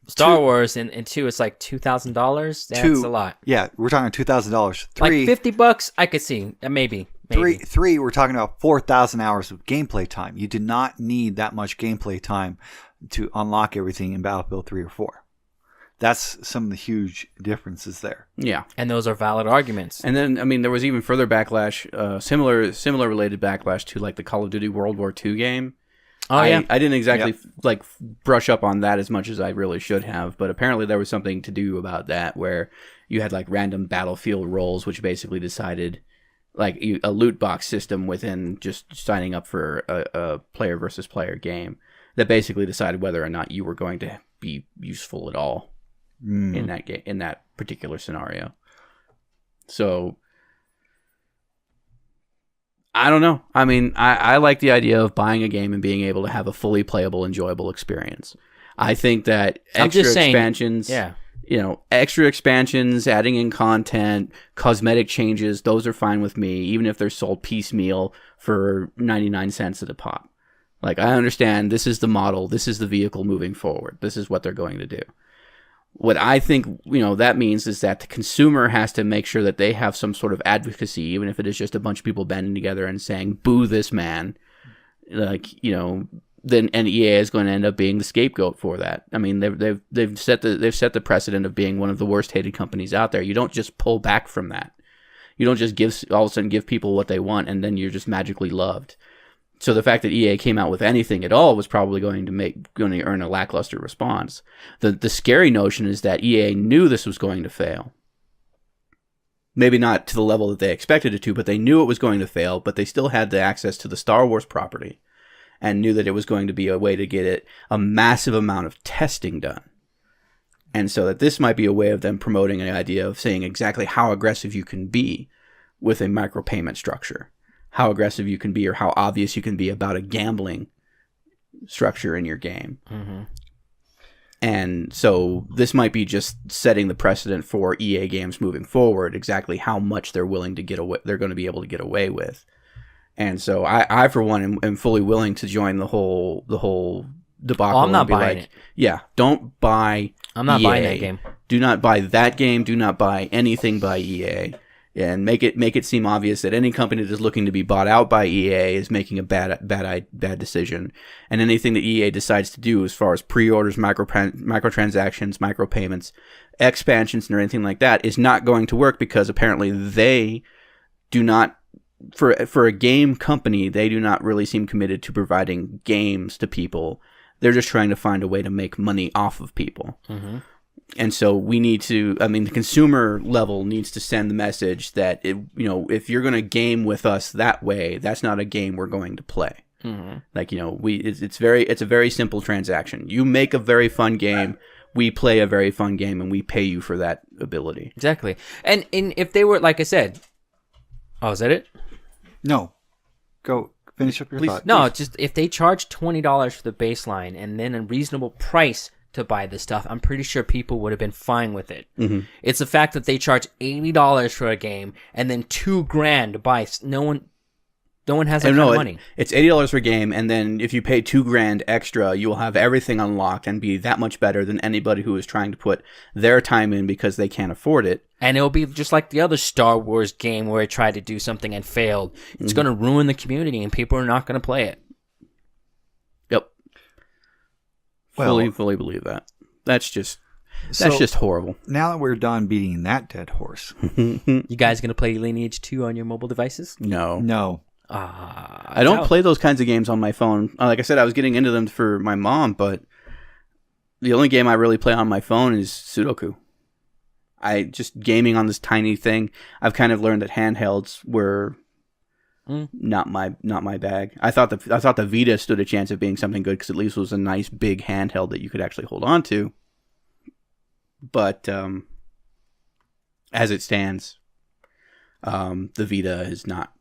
Star Wars and two, it's like $2,000. That's a lot. Yeah, we're talking $2,000. Three, like $50, I could see maybe. Three, we're talking about 4,000 hours of gameplay time. You did not need that much gameplay time to unlock everything in Battlefield 3 or 4. That's some of the huge differences there. Yeah, and those are valid arguments. And then, I mean, there was even further backlash, similar related backlash to like the Call of Duty World War II game. I didn't exactly brush up on that as much as I really should have, but apparently there was something to do about that where you had like random battlefield roles, which basically decided like a loot box system within just signing up for a player versus player game that basically decided whether or not you were going to be useful at all in that game, in that particular scenario. So I don't know. I mean, I like the idea of buying a game and being able to have a fully playable, enjoyable experience. I think that expansions, extra expansions, adding in content, cosmetic changes, those are fine with me, even if they're sold piecemeal for 99 cents at a pop. Like, I understand this is the model, this is the vehicle moving forward, this is what they're going to do. What I think, that means is that the consumer has to make sure that they have some sort of advocacy, even if it is just a bunch of people banding together and saying, boo this man. Like, then and EA is going to end up being the scapegoat for that. I mean, they've set the precedent of being one of the worst hated companies out there. You don't just pull back from that. You don't just all of a sudden give people what they want and then you're just magically loved. So the fact that EA came out with anything at all was probably going to earn a lackluster response. The scary notion is that EA knew this was going to fail. Maybe not to the level that they expected it to, but they knew it was going to fail, but they still had the access to the Star Wars property and knew that it was going to be a way to get a massive amount of testing done. And so that this might be a way of them promoting an idea of saying exactly how aggressive you can be with a micropayment structure. How aggressive you can be or how obvious you can be about a gambling structure in your game. Mm-hmm. And so this might be just setting the precedent for EA games moving forward, exactly how much they're willing to get away, they're going to be able to get away with. And so I for one, am fully willing to join the whole debacle. I'm not buying it. Yeah, don't buy I'm not EA. Buying that game. Do not buy that game. Do not buy anything by EA. And make it seem obvious that any company that is looking to be bought out by EA is making a bad decision. And anything that EA decides to do as far as pre-orders, microtransactions, micropayments, expansions, or anything like that is not going to work because apparently they do not, for a game company, they do not really seem committed to providing games to people. They're just trying to find a way to make money off of people. Mm-hmm. And so we need to, the consumer level needs to send the message that, if you're going to game with us that way, that's not a game we're going to play. Mm-hmm. Like, it's a very simple transaction. You make a very fun game, we play a very fun game, and we pay you for that ability. Exactly. And if they were, like I said, oh, is that it? No. Go finish up your thought. No, just if they charge $20 for the baseline and then a reasonable price to buy this stuff, I'm pretty sure people would have been fine with it. Mm-hmm. It's the fact that they charge $80 for a game and then $2,000 to buy. No one has that kind of money. It's $80 per game, and then if you pay $2,000 extra, you will have everything unlocked and be that much better than anybody who is trying to put their time in because they can't afford it. And it'll be just like the other Star Wars game where it tried to do something and failed. It's going to ruin the community, and people are not going to play it. Yep. Fully believe that. That's just horrible. Now that we're done beating that dead horse, you guys going to play Lineage 2 on your mobile devices? No. I don't play those kinds of games on my phone. Like I said, I was getting into them for my mom, but the only game I really play on my phone is Sudoku. Just gaming on this tiny thing. I've kind of learned that handhelds were not my bag. I thought the Vita stood a chance of being something good because at least it was a nice big handheld that you could actually hold on to. But as it stands, the Vita is not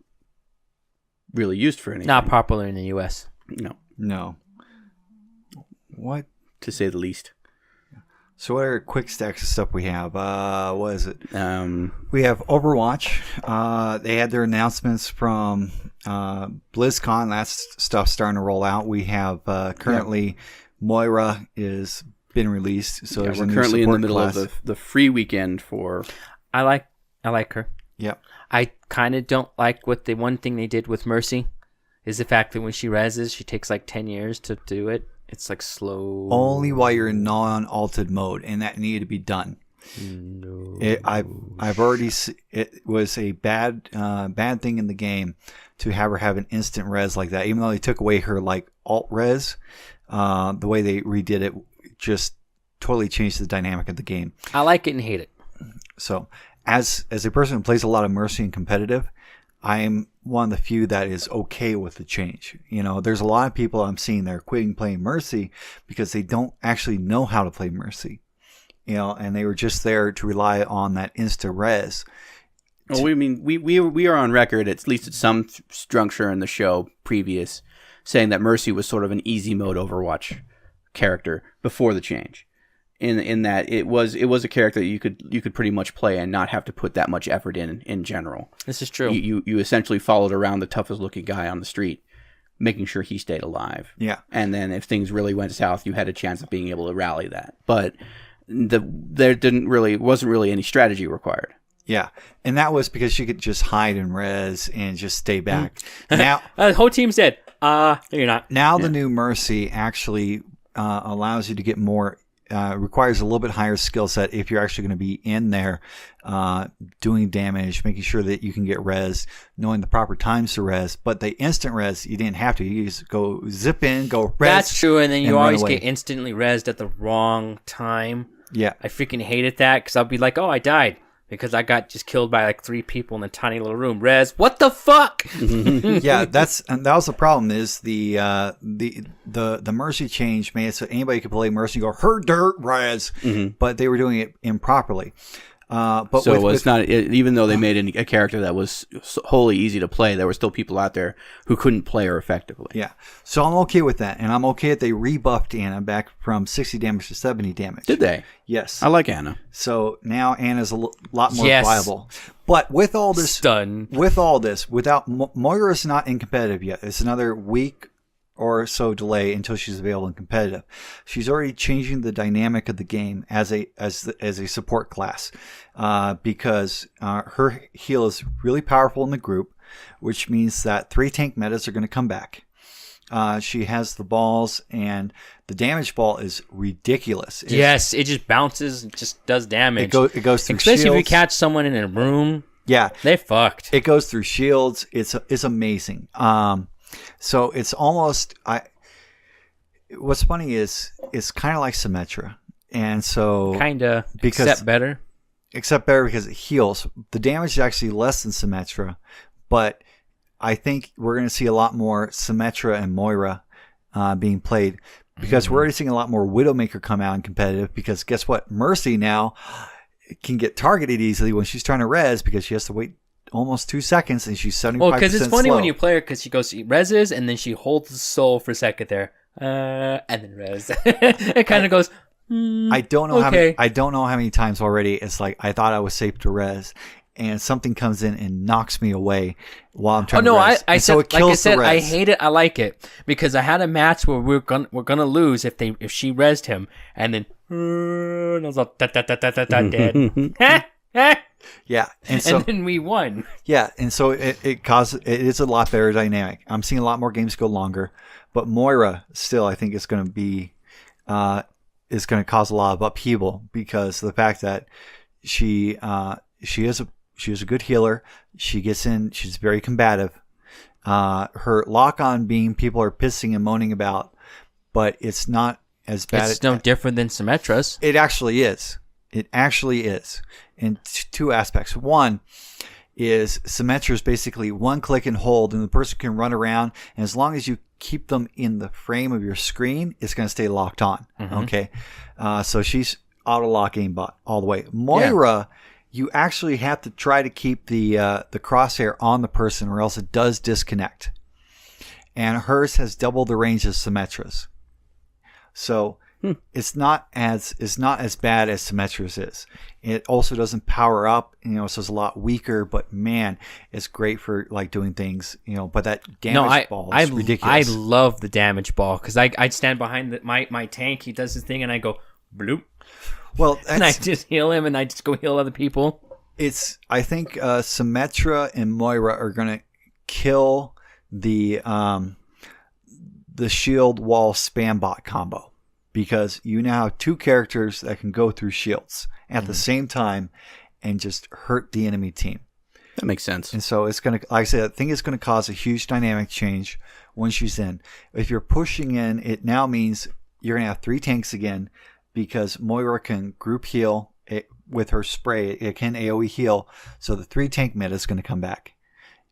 really used for anything. Not popular in the U.S. No. What? To say the least. So what are quick stacks of stuff we have? What is it? We have Overwatch. They had their announcements from BlizzCon. That stuff's starting to roll out. We have currently Moira is been released. So we're currently in the middle of the free weekend for. I like her. Yep. I kind of don't like what the one thing they did with Mercy is the fact that when she reses, she takes like 10 years to do it. It's like slow. Only while you're in non-altered mode, and that needed to be done. No. I've already. It was a bad thing in the game to have her have an instant res like that. Even though they took away her like alt res, the way they redid it just totally changed the dynamic of the game. I like it and hate it. So, as a person who plays a lot of Mercy and competitive, I'm one of the few that is okay with the change. There's a lot of people I'm seeing that are quitting playing Mercy because they don't actually know how to play Mercy. And they were just there to rely on that insta res. Well, we are on record, at least at some structure in the show previous, saying that Mercy was sort of an easy mode Overwatch character before the change. In that it was a character that you could pretty much play and not have to put that much effort in general. This is true. You essentially followed around the toughest looking guy on the street, making sure he stayed alive. Yeah. And then if things really went south, you had a chance of being able to rally that. But there wasn't really any strategy required. Yeah, and that was because she could just hide and res and just stay back. Now the whole team's dead. No, you're not. Now the new Mercy actually allows you to get more. Requires a little bit higher skill set if you're actually going to be in there doing damage, making sure that you can get res, knowing the proper times to res. But the instant res, you didn't have to. You just go zip in, go res. That's true, and then you always get instantly resed at the wrong time. Yeah. I freaking hated that because I'll be like, oh, I died. Because I got just killed by like 3 people in a tiny little room. Res, what the fuck? Yeah, that was the problem. Is the Mercy change made it so anybody could play Mercy and go her dirt res, but they were doing it improperly. But so even though they made a character that was wholly easy to play, there were still people out there who couldn't play her effectively. Yeah, so I'm okay with that, and I'm okay that they rebuffed Anna back from 60 damage to 70 damage. Did they? Yes. I like Anna. So now Anna's a lot more viable. But with all this, without Moira's not in competitive yet. It's another week or so delay until she's available in competitive. She's already changing the dynamic of the game as a support class, because her heal is really powerful in the group, which means that 3 tank metas are going to come back. She has the balls, and the damage ball is ridiculous. It just bounces and just does damage. It goes through especially shields. If you catch someone in a room. Yeah, they fucked. It goes through shields. It's amazing. So it's almost what's funny is it's kind of like Symmetra. And so kinda except better. Except better because it heals. The damage is actually less than Symmetra, but I think we're going to see a lot more Symmetra and Moira being played because we're already seeing a lot more Widowmaker come out in competitive because guess what? Mercy now can get targeted easily when she's trying to res because she has to wait almost 2 seconds and she's 75% Well, because it's funny slow. when you play her because she goes, she reses and then she holds the soul for a second there. And then res. It kind of goes... I don't know okay. I don't know how many times already it's like I thought I was safe to res, and something comes in and knocks me away while I'm trying to res. I said, so it kills like I said, the res. I hate it. I like it because I had a match where we're gonna lose if she resed him, and then and I was like dead. Yeah, and so then we won. Yeah, and so it is a lot better dynamic. I'm seeing a lot more games go longer, but Moira still I think is going to be is going to cause a lot of upheaval because of the fact that she is a good healer. She gets in. She's very combative. Her lock on beam people are pissing and moaning about, but it's not as bad. It's no different than Symmetra's. It actually is. It actually is in two aspects. One is Symmetra is basically one click and hold, and the person can run around, and as long as you keep them in the frame of your screen, it's going to stay locked on. Okay, so she's auto lock aimbot all the way. Moira, you actually have to try to keep the crosshair on the person, or else it does disconnect. And hers has double the range as Symmetra's, so it's not as bad as Symmetra's is. It also doesn't power up, so it's a lot weaker. But man, it's great for like doing things, But that damage ball is ridiculous. I love the damage ball because I'd stand behind my tank. He does his thing, and I go bloop. Well, and I just heal him, and I just go heal other people. I think Symmetra and Moira are gonna kill the shield wall spam bot combo. Because you now have two characters that can go through shields at the same time and just hurt the enemy team. That makes sense. And so it's going to, like I said, I think it's going to cause a huge dynamic change when she's in. If you're pushing in, it now means you're going to have 3 tanks again because Moira can group heal with her spray. It can AoE heal. So the 3 tank meta is going to come back.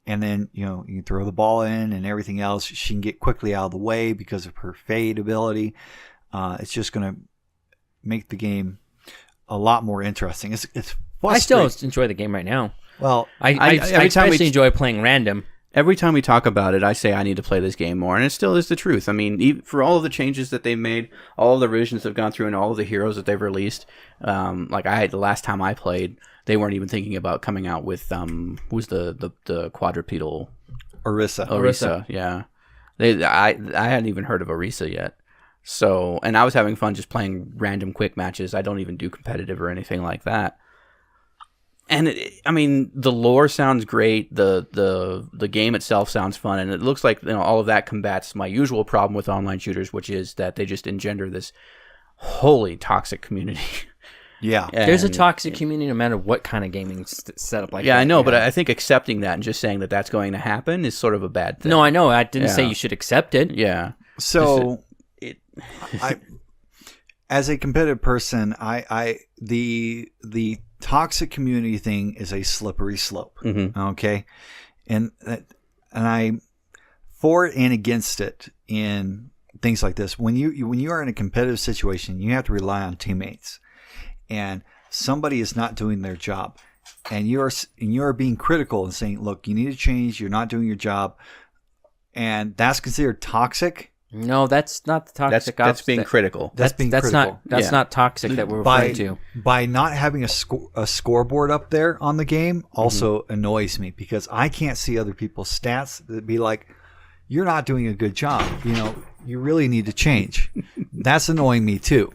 And then, you can throw the ball in and everything else. She can get quickly out of the way because of her fade ability. It's just going to make the game a lot more interesting. It's I still enjoy the game right now. Well, I especially enjoy playing random. Every time we talk about it, I say I need to play this game more, and it still is the truth. I mean, for all of the changes that they've made, all of the revisions they've gone through, and all of the heroes that they've released, the last time I played, they weren't even thinking about coming out with who's the quadrupedal Orisa, yeah. I hadn't even heard of Orisa yet. So, and I was having fun just playing random quick matches. I don't even do competitive or anything like that. And the lore sounds great. The game itself sounds fun, and it looks like all of that combats my usual problem with online shooters, which is that they just engender this wholly toxic community. Yeah, there's a toxic community no matter what kind of gaming setup like that. Yeah, I know, but I think accepting that and just saying that that's going to happen is sort of a bad thing. No, I know. I didn't say you should accept it. Yeah. So. As a competitive person, the toxic community thing is a slippery slope. Okay, and I'm for and against it in things like this. When you are in a competitive situation, you have to rely on teammates, and somebody is not doing their job, and you are being critical and saying, "Look, you need to change. You're not doing your job," and that's considered toxic. No, that's not the toxic. That's being critical. That's not toxic that we're referring to. By not having a scoreboard up there on the game also annoys me because I can't see other people's stats that be like, you're not doing a good job. You really need to change. That's annoying me too.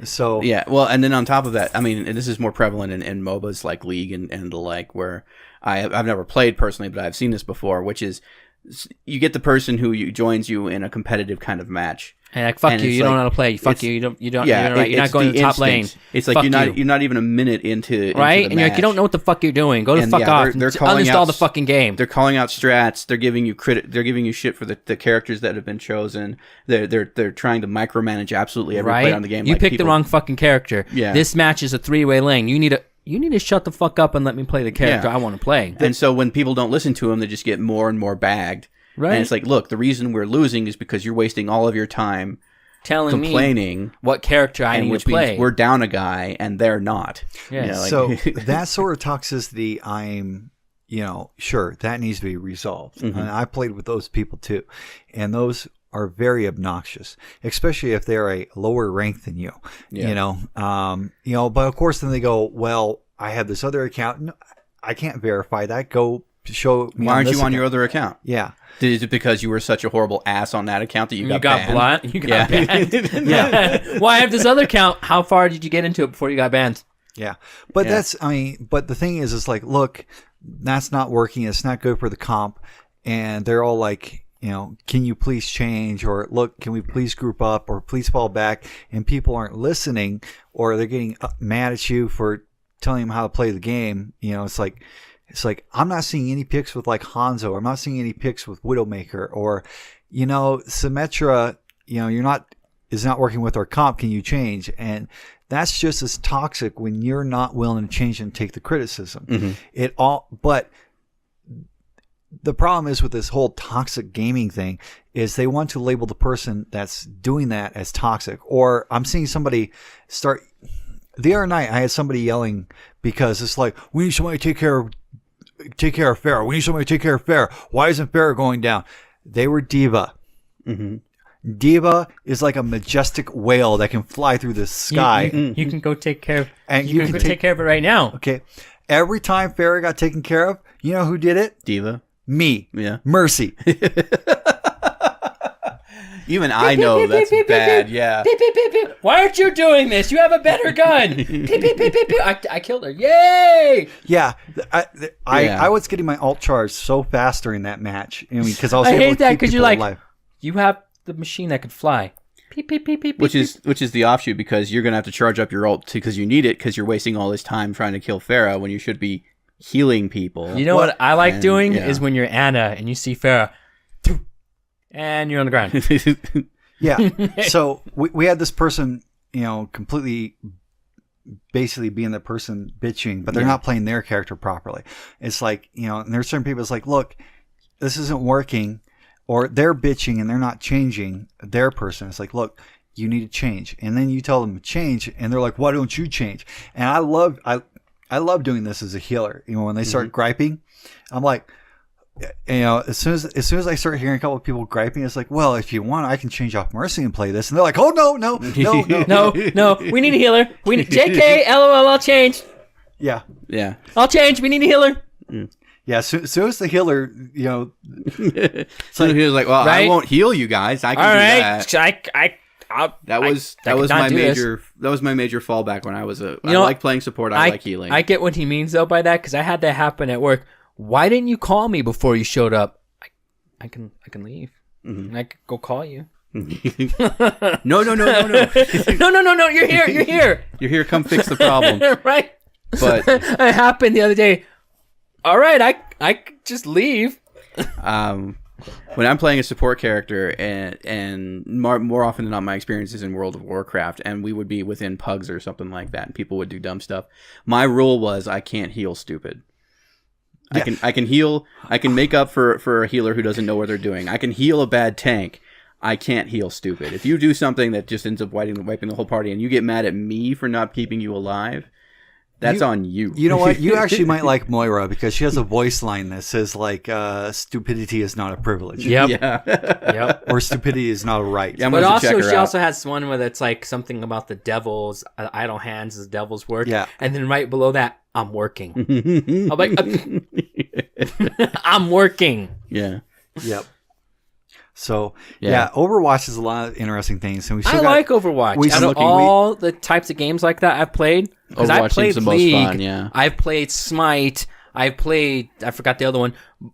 So yeah, well, and then on top of that, and this is more prevalent in MOBAs like League and the like, where I've never played personally, but I've seen this before, which is you get the person who joins you in a competitive kind of match, And like, fuck you, you don't know how to play. Fuck you, you don't. Yeah, you're not going to the top lane. It's like you're not even a minute into right, into the and you're like, you don't know what the fuck you're doing. Go to fuck off. They're calling uninstall the fucking game. They're calling out strats. They're giving you They're giving you shit for the characters that have been chosen. They're trying to micromanage absolutely every play on the game. You picked the wrong fucking character. Yeah. This match is a 3-way lane. You need to shut the fuck up and let me play the character I want to play. And so when people don't listen to them, they just get more and more bagged. Right. And it's like, look, the reason we're losing is because you're wasting all of your time complaining what character I need to play. We're down a guy and they're not. Yeah. So that sort of toxicity, sure, that needs to be resolved. And I played with those people too. And those are very obnoxious, especially if they're a lower rank than you. Yeah. But of course then they go, well, I have this other account. No, I can't verify that. Go show me. Why aren't you on your other account? Yeah. Is it because you were such a horrible ass on that account that you got banned? You got banned. Yeah. Well, I have this other account. How far did you get into it before you got banned? Yeah. But but the thing is, it's like, look, that's not working. It's not good for the comp. And they're all like, can you please change? Or look, can we please group up? Or please fall back? And people aren't listening, or they're getting mad at you for telling them how to play the game. It's like I'm not seeing any picks with like Hanzo. I'm not seeing any picks with Widowmaker, or Symmetra. Is not working with our comp. Can you change? And that's just as toxic when you're not willing to change and take the criticism. But the problem is with this whole toxic gaming thing is they want to label the person that's doing that as toxic. Or I'm seeing somebody start. The other night I had somebody yelling because it's like, we need somebody to take care of Pharah. We need somebody to take care of Pharah. Why isn't Pharah going down? They were Diva. Diva is like a majestic whale that can fly through the sky. You can go take care of you can take care of it right now. Okay. Every time Pharah got taken care of, you know who did it? Diva. Me. Yeah. Mercy. Even I know that's bad. Yeah. Why aren't you doing this? You have a better gun. I killed her. Yay! Yeah. I was getting my alt charge so fast during that match. Because I was able hate to that keep because you're people like, alive. you have the machine that could fly. Which is the offshoot, because you're gonna have to charge up your ult because you need it, because you're wasting all this time trying to kill Pharah when you should be healing people. You know what I like doing is when you're Anna and you see Pharah, and you're on the ground. Yeah. So we had this person, completely basically being the person bitching, but they're not playing their character properly. It's like, and there's certain people, it's like, look, this isn't working, or they're bitching and they're not changing their person. It's like, look, you need to change. And then you tell them to change and they're like, why don't you change? And I love doing this as a healer. When they start griping, I'm like, as soon as I start hearing a couple of people griping, it's like, well, if you want, I can change off Mercy and play this. And they're like, oh, no. No, we need a healer. We need JK, LOL, I'll change. Yeah. I'll change. We need a healer. Yeah, so as the healer, so he was like, well, right? I won't heal you guys. I can do that. That was my major fallback when I was I like playing support. I like healing. I get what he means though by that, because I had that happen at work. Why didn't you call me before you showed up? I can leave. And I could go call you. No. No. You're here. You're here. Come fix the problem. Right. But it happened the other day. All right, I could just leave. When I'm playing a support character, and more often than not, my experience is in World of Warcraft, and we would be within pugs or something like that, and people would do dumb stuff. My rule was I can't heal stupid. Yeah. I can heal. I can make up for a healer who doesn't know what they're doing. I can heal a bad tank. I can't heal stupid. If you do something that just ends up wiping the whole party, and you get mad at me for not keeping you alive, that's on you. You know what? You actually might like Moira because she has a voice line that says like, "Stupidity is not a privilege." Yep. Yeah. Yep. Or stupidity is not a right. Yeah, but also, she also has one where it's like something about the devil's idle hands as devil's work. Yeah. And then right below that, I'm working. I'm like, I'm working. Yeah. Yep. So yeah, Overwatch is a lot of interesting things, and I like Overwatch. Out of all the types of games like that I've played, because I played League, most fun, I've played Smite, I forgot the other one,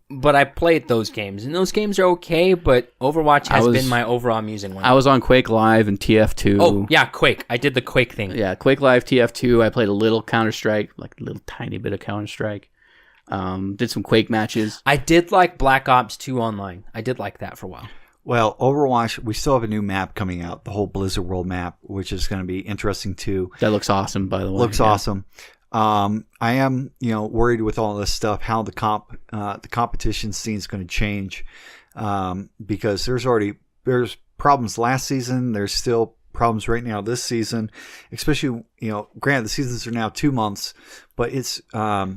but I played those games, and those games are okay, but Overwatch has been my overall amusing one. I was on Quake Live and TF2. Oh, yeah, Quake. I did the Quake thing. Yeah, Quake Live, TF2. I played a little Counter-Strike, like a little tiny bit of Counter-Strike. Did some Quake matches. I did like Black Ops 2 online. I did like that for a while. Well, Overwatch, we still have a new map coming out, the whole Blizzard World map, which is going to be interesting too. That looks awesome, by the way. Looks awesome. I am, worried with all this stuff how the competition scene is going to change, because there's problems last season. There's still problems right now this season, especially granted the seasons are now 2 months, but it's a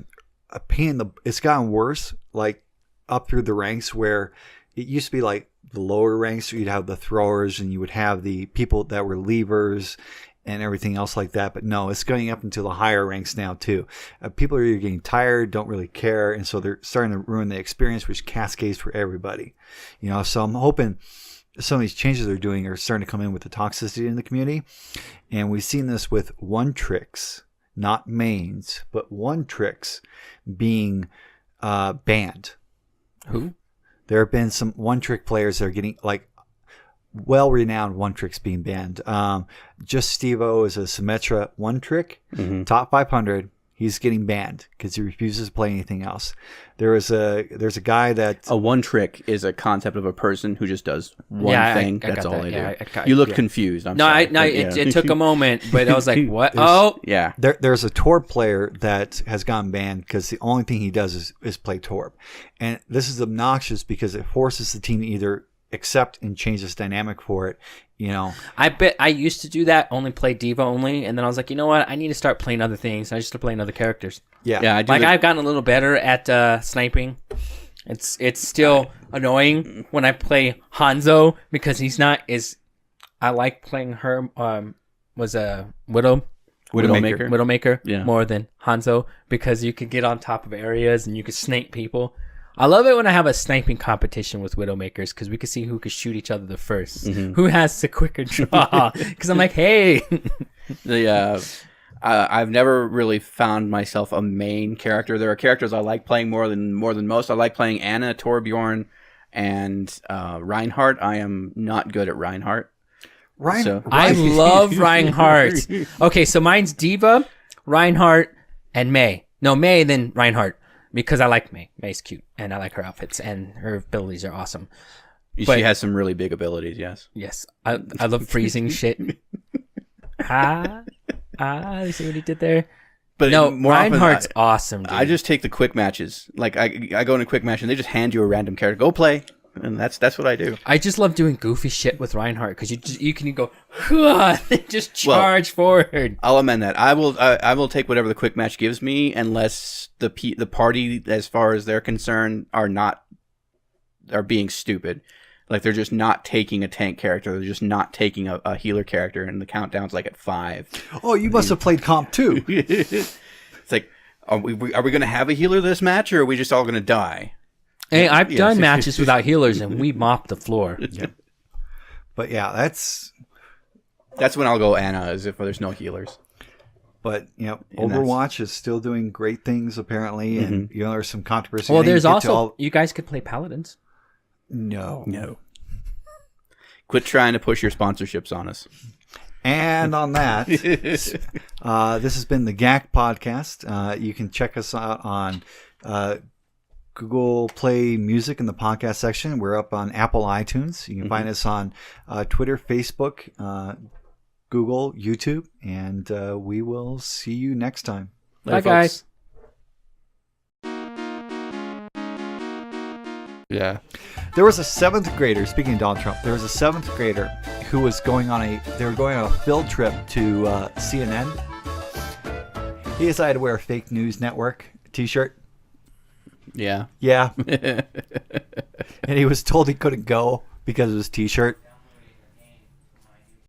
pain. It's gotten worse, like up through the ranks where it used to be like the lower ranks, you'd have the throwers and you would have the people that were leavers and everything else like that. But no, it's going up into the higher ranks now too. People are either getting tired, don't really care, and so they're starting to ruin the experience, which cascades for everybody. So I'm hoping some of these changes they're doing are starting to come in with the toxicity in the community. And we've seen this with one tricks, not mains, but one tricks being banned. Who? There have been some one-trick players that are getting, like, well-renowned one-tricks being banned. Just Steve-O is a Symmetra one-trick, top 500. He's getting banned because he refuses to play anything else. There's a guy that... A one-trick is a concept of a person who just does one thing. That's all they do. You look confused. I'm sorry. It took a moment, but I was like, what? Yeah. There's a Torb player that has gone banned because the only thing he does is play Torb. And this is obnoxious because it forces the team to either accept and change this dynamic for it. I bet I used to do that, only play Diva only, and then I was like, you know what? I need to start playing other things. I just start playing other characters. Yeah. I've gotten a little better at sniping. It's still annoying when I play Hanzo because he's not as. I like playing her. Was a Widowmaker more than Hanzo because you could get on top of areas and you could snipe people. I love it when I have a sniping competition with Widowmakers because we can see who can shoot each other the first. Who has the quicker draw? Because I'm like, hey. I've never really found myself a main character. There are characters I like playing more than most. I like playing Anna, Torbjorn, and Reinhardt. I am not good at Reinhardt. I love Reinhardt. Okay, so mine's Diva, Reinhardt, and Mei. No, Mei, then Reinhardt. Because I like Mei. Mei's cute, and I like her outfits, and her abilities are awesome. She has some really big abilities, yes. Yes. I love freezing shit. You see what he did there? But no, Reinhardt's awesome, dude. I just take the quick matches. Like, I go in a quick match, and they just hand you a random character. Go play. And that's what I do. I just love doing goofy shit with Reinhardt because you can go and just charge forward. I'll amend that. I will take whatever the quick match gives me, unless the party, as far as they're concerned, are being stupid. Like they're just not taking a tank character. They're just not taking a healer character, and the countdown's like at 5. Oh, you must have played comp too. It's like, are we going to have a healer this match, or are we just all going to die? Hey, I've done matches without healers, and we mopped the floor. Yeah. But yeah, that's when I'll go Anna, as if there's no healers. But Overwatch is still doing great things apparently, and there's some controversy. Well, there's also you guys could play Paladins. No. Quit trying to push your sponsorships on us. And on that, this has been the GAC podcast. You can check us out on Google Play Music in the podcast section. We're up on Apple iTunes. You can find us on Twitter, Facebook, Google, YouTube, and we will see you next time. Bye, guys. Yeah. There was a 7th grader, speaking of Donald Trump, there was a 7th grader who was going on a field trip to CNN. He decided to wear a fake news network t-shirt. Yeah. Yeah. And he was told he couldn't go because of his t-shirt.